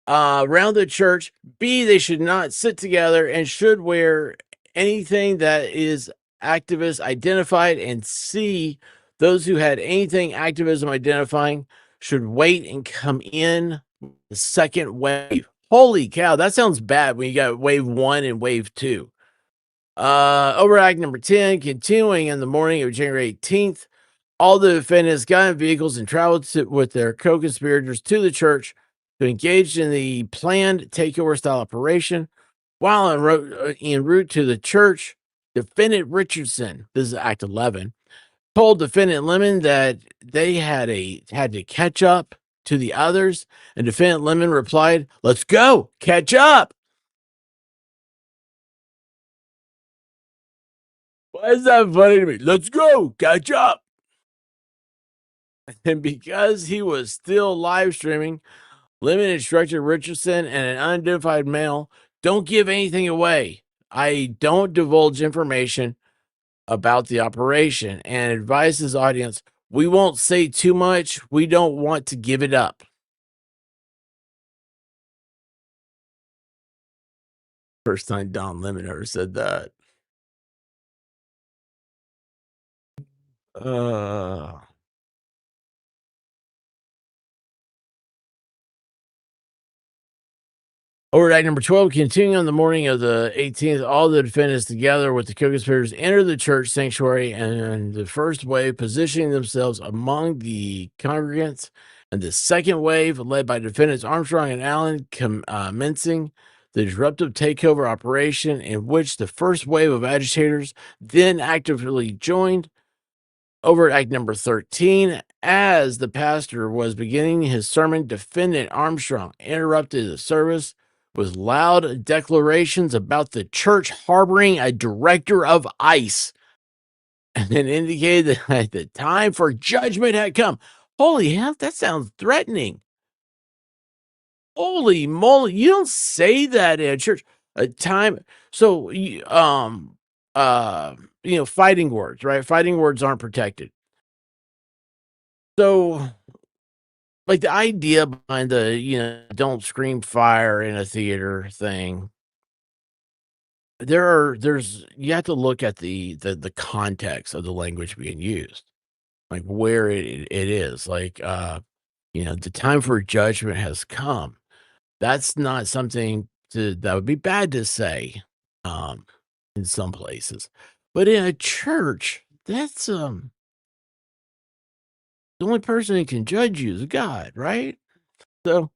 Around the church. B, they should not sit together and should wear anything that is activist identified. And C, those who had anything activism identifying should wait and come in the second wave. Holy cow, that sounds bad when you got wave 1 and wave 2. Overact number 10, continuing in the morning of January 18th, all the defendants got in vehicles and traveled with their co-conspirators to the church to engage in the planned takeover style operation. While en route to the church, defendant Richardson, this is Act 11, told defendant Lemon that they had to catch up to the others, and defendant Lemon replied, "Let's go, catch up." Why is that funny to me? Let's go, catch up. And because he was still live streaming, Lemon instructed Richardson and an unidentified male, "Don't give anything away. I don't divulge information about the operation," and advised his audience, "We won't say too much. We don't want to give it up." First time Don Lemon ever said that. Uh, Overnight number 12, continuing on the morning of the 18th, all the defendants together with the co-conspirators entered the church sanctuary and the first wave positioning themselves among the congregants, and the second wave led by defendants Armstrong and Allen commencing the disruptive takeover operation, in which the first wave of agitators then actively joined. Over at Act number 13, as the pastor was beginning his sermon, defendant Armstrong interrupted the service with loud declarations about the church harboring a director of ICE, and then indicated that the time for judgment had come. Holy hell, that sounds threatening. Holy moly, you don't say that in a church. A time, so fighting words, right? Fighting words aren't protected. So, like, the idea behind the don't scream fire in a theater thing, there's you have to look at the context of the language being used, like where it is. Like, the time for judgment has come. That's not something that would be bad to say, um, in some places. But in a church, that's the only person that can judge you is God, right? So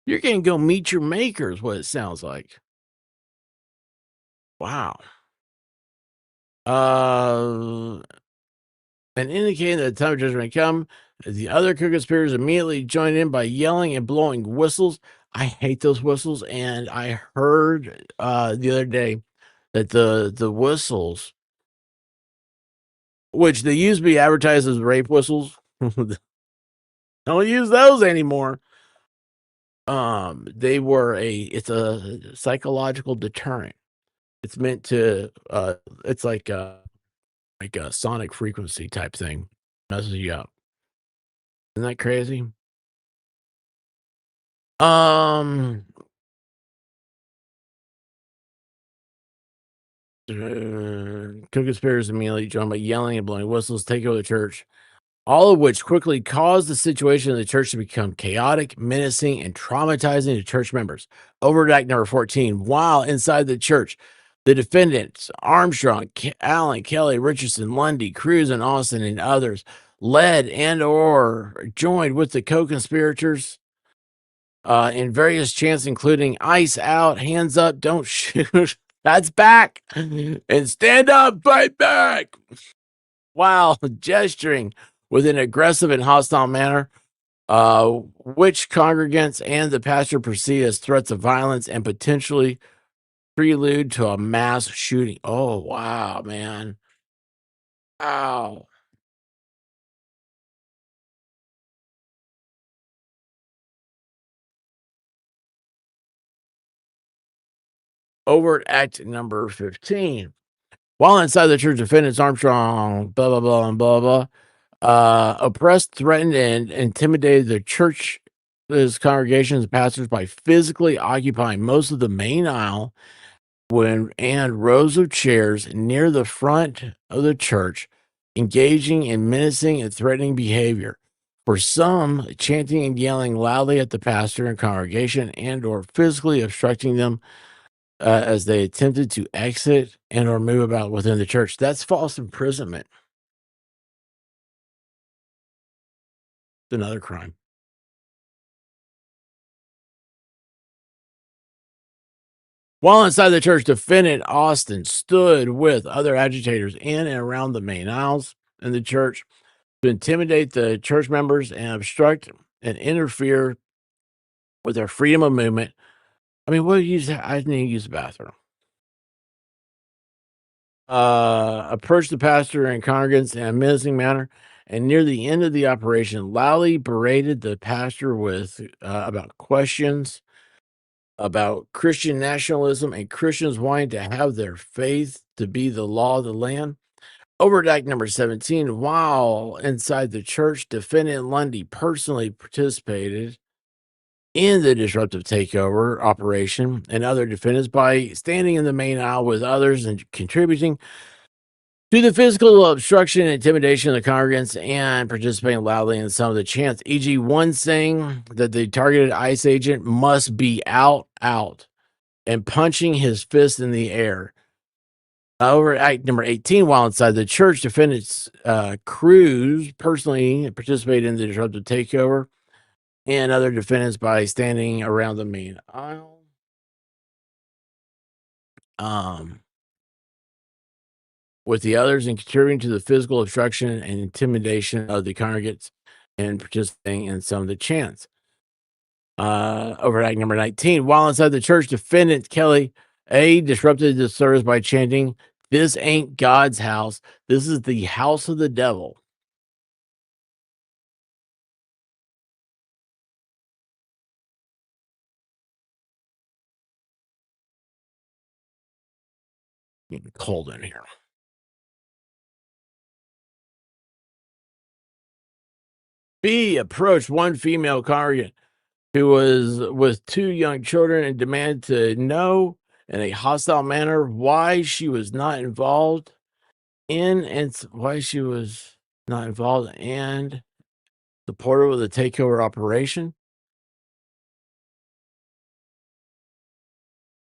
you're gonna go meet your maker is what it sounds like. Wow. Uh, and indicating that the time of judgment had come, the other co-conspirators immediately joined in by yelling and blowing whistles. I hate those whistles, and I heard the other day that the whistles, which they used to be advertised as rape whistles, don't use those anymore. It's a psychological deterrent. It's meant to it's like a sonic frequency type thing. Messes you up. Isn't that crazy? Um Co-conspirators immediately joined by yelling and blowing whistles, take over the church, all of which quickly caused the situation in the church to become chaotic, menacing, and traumatizing to church members. Over to Act number 14. While inside the church, the defendants, Armstrong, Allen, Kelly, Richardson, Lundy, Cruz, and Austin, and others, led and or joined with the co-conspirators in various chants, including ice out, hands up, don't shoot, that's back, and stand up, fight back, while gesturing with an aggressive and hostile manner, which congregants and the pastor perceive as threats of violence and potentially prelude to a mass shooting. Oh, wow, man. Wow. Over at Act number 15. While inside the church, defendants Armstrong, blah, blah, blah, and blah, blah, oppressed, threatened, and intimidated the church's congregations and pastors by physically occupying most of the main aisle and rows of chairs near the front of the church, engaging in menacing and threatening behavior. For some, chanting and yelling loudly at the pastor and congregation and or physically obstructing them as they attempted to exit and or move about within the church. That's false imprisonment. It's another crime. While inside the church, defendant Austin stood with other agitators in and around the main aisles in the church to intimidate the church members and obstruct and interfere with their freedom of movement. I mean, what use? I need to use the bathroom. Approached the pastor and congregants in a menacing manner, and near the end of the operation, loudly berated the pastor with about questions about Christian nationalism and Christians wanting to have their faith to be the law of the land. Over at Act number 17, while inside the church, defendant Lundy personally participated in the disruptive takeover operation and other defendants by standing in the main aisle with others and contributing To the physical obstruction and intimidation of the congregants and participating loudly in some of the chants, e.g., one saying that the targeted ICE agent must be out, and punching his fist in the air. Over act number 18, while inside the church, defendants Cruz personally participated in the disruptive takeover and other defendants by standing around the main aisle. With the others and contributing to the physical obstruction and intimidation of the congregants and participating in some of the chants. Over act number 19, while inside the church, defendant Kelly A disrupted the service by chanting, "This ain't God's house. This is the house of the devil." Getting cold in here. B approached one female congregant who was with two young children and demanded to know in a hostile manner why she was not involved in and why she was not involved and supportive of the takeover operation.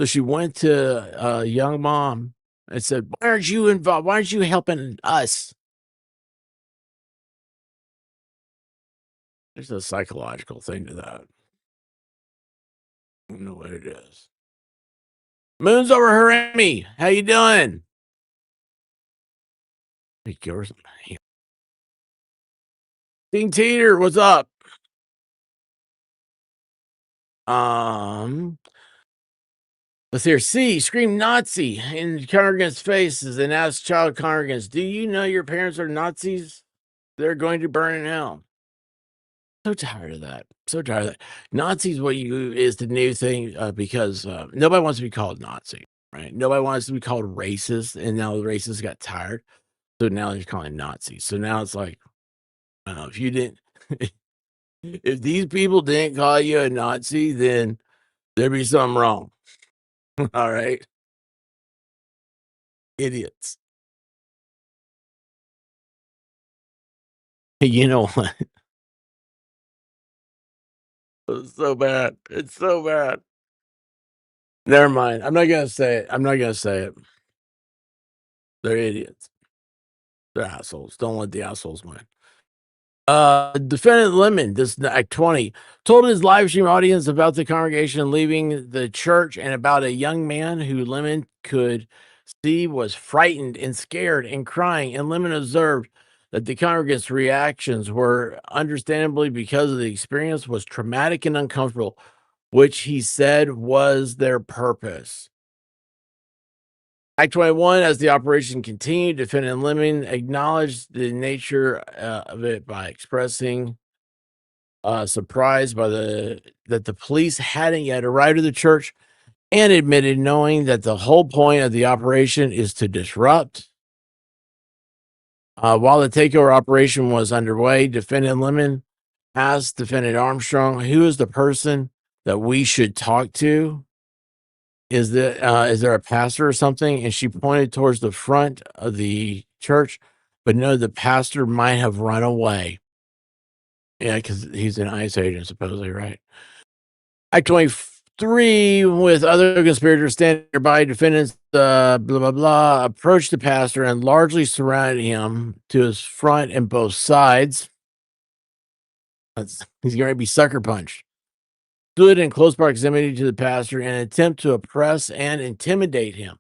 So she went to a young mom and said, "Why aren't you involved? Why aren't you helping us?" There's a psychological thing to that. I don't know what it is. Moon's over her Emmy. How you doing? Hey, give her some. Dean Teeter, what's up? Let's hear. C, scream Nazi in congregants' faces and ask child congregants, "Do you know your parents are Nazis? They're going to burn in hell." So tired of that. So tired of that. Nazis, what you is the new thing because nobody wants to be called Nazi, right? Nobody wants to be called racist, and now the racists got tired, so now they're calling Nazis. So now it's like, if you didn't, if these people didn't call you a Nazi, then there'd be something wrong. All right, idiots. You know what? It's so bad. It's so bad. Never mind. I'm not gonna say it. I'm not gonna say it. They're idiots. They're assholes. Don't let the assholes win. Defendant Lemon, this Act 20, told his live stream audience about the congregation leaving the church and about a young man who Lemon could see was frightened and scared and crying. And Lemon observed that the congregants' reactions were understandably because of the experience was traumatic and uncomfortable, which he said was their purpose. Act 21, as the operation continued, defendant Lemon acknowledged the nature of it by expressing surprised by that the police hadn't yet arrived at the church and admitted knowing that the whole point of the operation is to disrupt. While the takeover operation was underway, defendant Lemon asked defendant Armstrong, "Who is the person that we should talk to? Is there a pastor or something?" And she pointed towards the front of the church, but no, the pastor might have run away. Yeah, because he's an ICE agent, supposedly, right? Act 23, with other conspirators standing nearby, defendants, blah, blah, blah, approached the pastor and largely surrounded him to his front and both sides. He's going to be sucker punched. Stood in close proximity to the pastor in an attempt to oppress and intimidate him.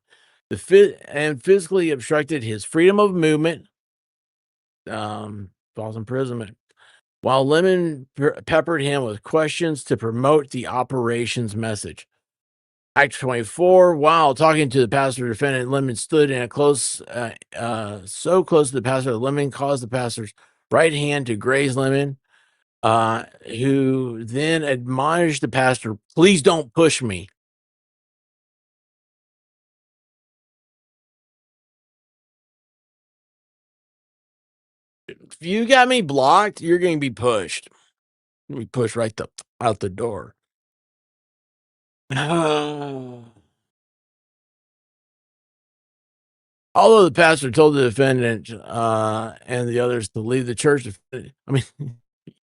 And physically obstructed his freedom of movement, false imprisonment, while Lemon peppered him with questions to promote the operation's message. Act 24, while talking to the pastor, defendant Lemon stood in a so close to the pastor that Lemon caused the pastor's right hand to graze Lemon, who then admonished the pastor, "Please don't push me." If you got me blocked, you're going to be pushed. You're going to be pushed right out the door. Although the pastor told the defendant and the others to leave the church, I mean,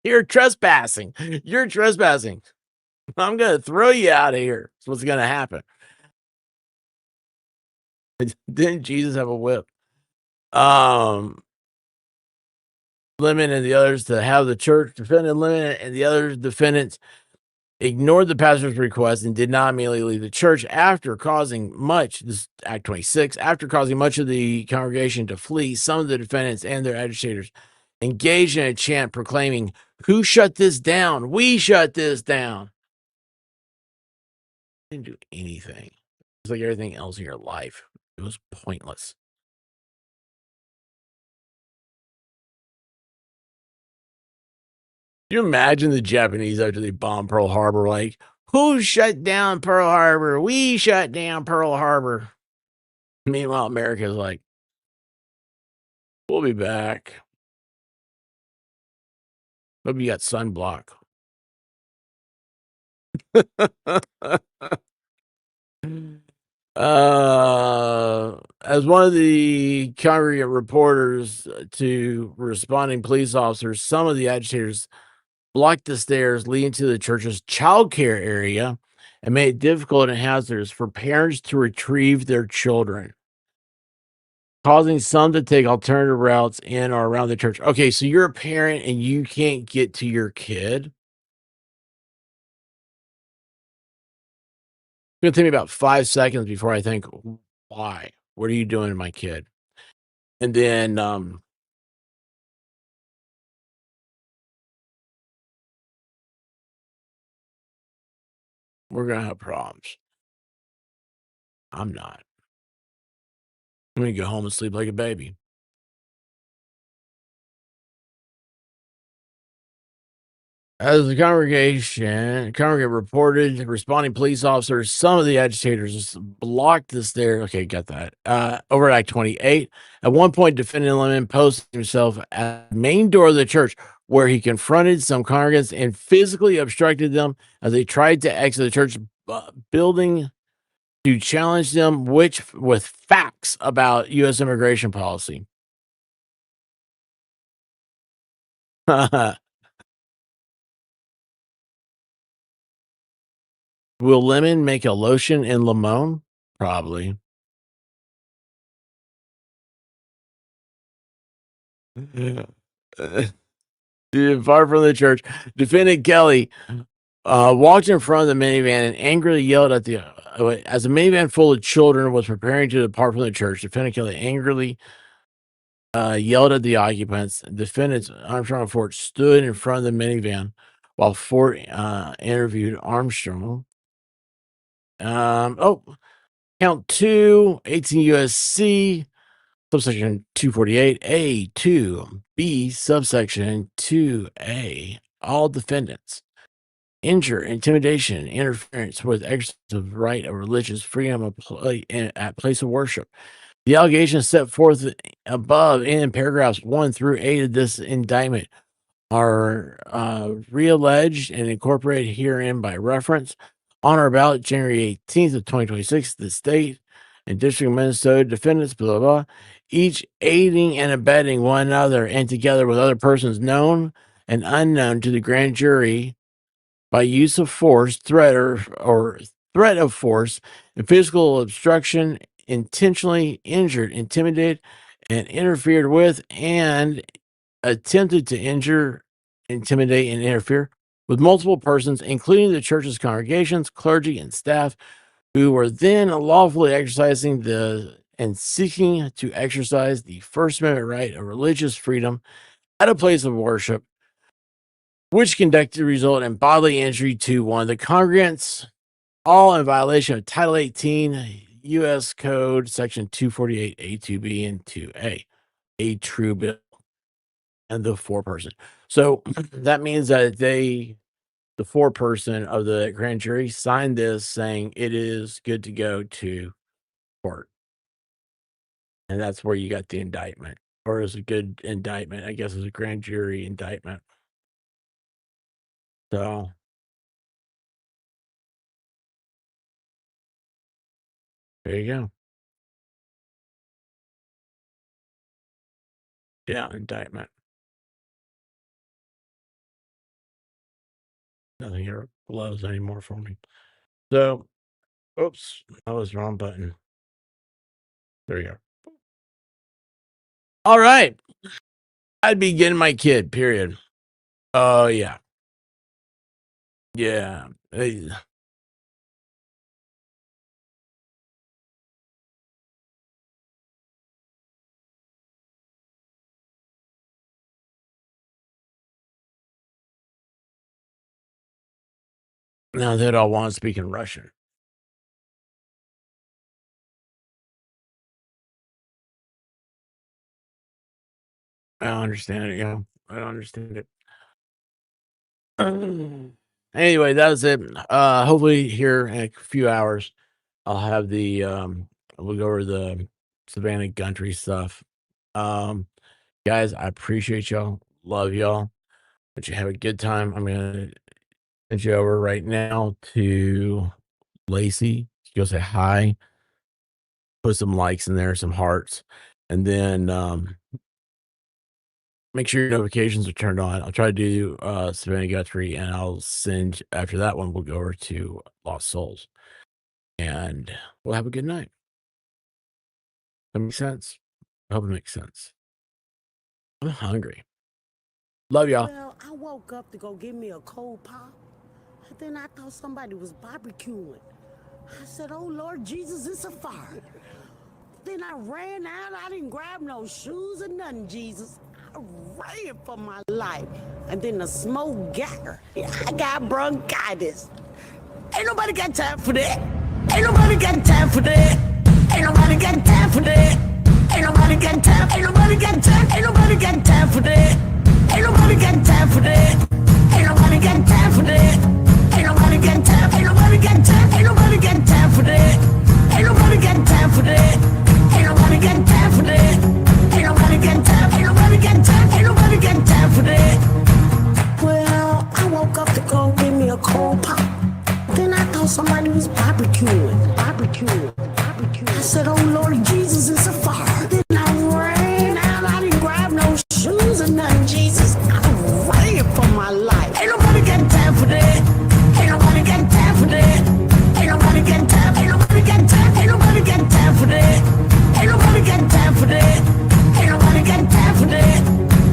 you're trespassing. You're trespassing. I'm going to throw you out of here. That's what's going to happen. Didn't Jesus have a whip? Lemon and the others to have the church defendant Lemon and the other defendants ignored the pastor's request and did not immediately leave the church after causing much, this is Act 26, after causing much of the congregation to flee. Some of the defendants and their agitators engaged in a chant proclaiming, "Who shut this down? We shut this down." Didn't do anything. It's like everything else in your life. It was pointless. Can you imagine the Japanese after they bombed Pearl Harbor? Like, who shut down Pearl Harbor? We shut down Pearl Harbor. Meanwhile, America's like, we'll be back. Hope you got sunblock. As one of the congregant reporters to responding police officers, some of the agitators blocked the stairs leading to the church's child care area and made it difficult and hazardous for parents to retrieve their children, causing some to take alternative routes in or around the church. Okay, so you're a parent and you can't get to your kid. It's gonna take me about 5 seconds before I think, "Why? What are you doing to my kid?" And then, we're gonna have problems. I'm not. I'm gonna go home and sleep like a baby. As the congregant reported, responding police officers, some of the agitators blocked the stair. Okay, got that. Over at Act 28. At one point, defendant Lemon posted himself at the main door of the church where he confronted some congregants and physically obstructed them as they tried to exit the church building to challenge them with facts about U.S. immigration policy. Will lemon make a lotion in limon? Probably. Far from the church, defendant Kelly walked in front of the minivan and angrily yelled at the as the minivan full of children was preparing to depart from the church. Defendant Kelly angrily yelled at the occupants. Defendant Armstrong and Fort stood in front of the minivan while Fort interviewed Armstrong. Count 2, 18 USC, subsection 248, A2, B, subsection 2A. All defendants injure, intimidation, interference with exercise of right of religious freedom at place of worship. The allegations set forth above in paragraphs 1 through 8 of this indictment are realleged and incorporated herein by reference. On or about January 18th of 2026, the state and District of Minnesota defendants, blah, blah, blah, each aiding and abetting one another and together with other persons known and unknown to the grand jury by use of force, threat, or threat of force, and physical obstruction, intentionally injured, intimidated, and interfered with, and attempted to injure, intimidate, and interfere with multiple persons, including the church's congregations, clergy, and staff, who were then lawfully exercising and seeking to exercise the First Amendment right of religious freedom at a place of worship, which conducted result in bodily injury to one of the congregants, all in violation of Title 18 U.S. Code Section 248 A2B and 2A, a true bill, and the foreperson. So that means that the foreperson of the grand jury signed this saying it is good to go to court. And that's where you got the indictment, or is a good indictment. I guess it's a grand jury indictment. So there you go. Yeah, indictment. Nothing here glows anymore for me. So, oops, that was the wrong button. There you go. All right. I'd be getting my kid, period. Oh, yeah. Yeah. Now they all want to speak in Russian. I don't understand it. Yeah, I don't understand it. Anyway, that was it. Hopefully here in a few hours, I'll have the we'll go over the Savannah Gundry stuff. Guys, I appreciate y'all. Love y'all. Let you have a good time. I'm gonna send you over right now to Lacey. Go say hi. Put some likes in there, some hearts, and then make sure your notifications are turned on. I'll try to do Savannah Guthrie, and I'll send after that one. We'll go over to Lost Souls, and we'll have a good night. That makes sense. I hope it makes sense. I'm hungry. Love y'all. Well, I woke up to go get me a cold pop, and then I thought somebody was barbecuing. I said, "Oh Lord Jesus, it's a fire." Then I ran out. I didn't grab no shoes or nothing, Jesus. I ran for my life. And then the smoke got her. I got bronchitis. Ain't nobody got time for that. Ain't nobody got time for that. Ain't nobody got time for that. Ain't nobody got time. Ain't nobody got time. Ain't nobody got time for that. Ain't nobody got time for that. Ain't nobody got time for that. Ain't nobody got time. Ain't nobody got time. Ain't nobody got time for that. Ain't nobody got time for that. Ain't nobody got time for that. Ain't nobody got time. Ain't nobody got time. Ain't nobody got time for that. Well, I woke up to go get me a cold pop. Then I thought somebody was barbecuing. I said, "Oh Lord Jesus, it's a fire." Then I ran out. I didn't grab no shoes or nothing, Jesus. I ran for my life. Ain't nobody got time for that. Ain't nobody got time for that. Ain't nobody got time. Ain't nobody got time. Ain't nobody got time for that. Ain't nobody got time for that. Ain't nobody got time for that.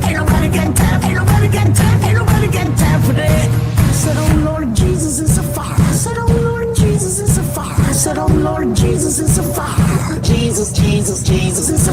Ain't nobody got time. Ain't nobody got time. Ain't nobody got time for that. I said, "Oh Lord Jesus, it's a fire." I said, "Oh Lord Jesus, it's a fire." I said, "Oh Lord Jesus, it's a fire." Jesus, Jesus, Jesus, it's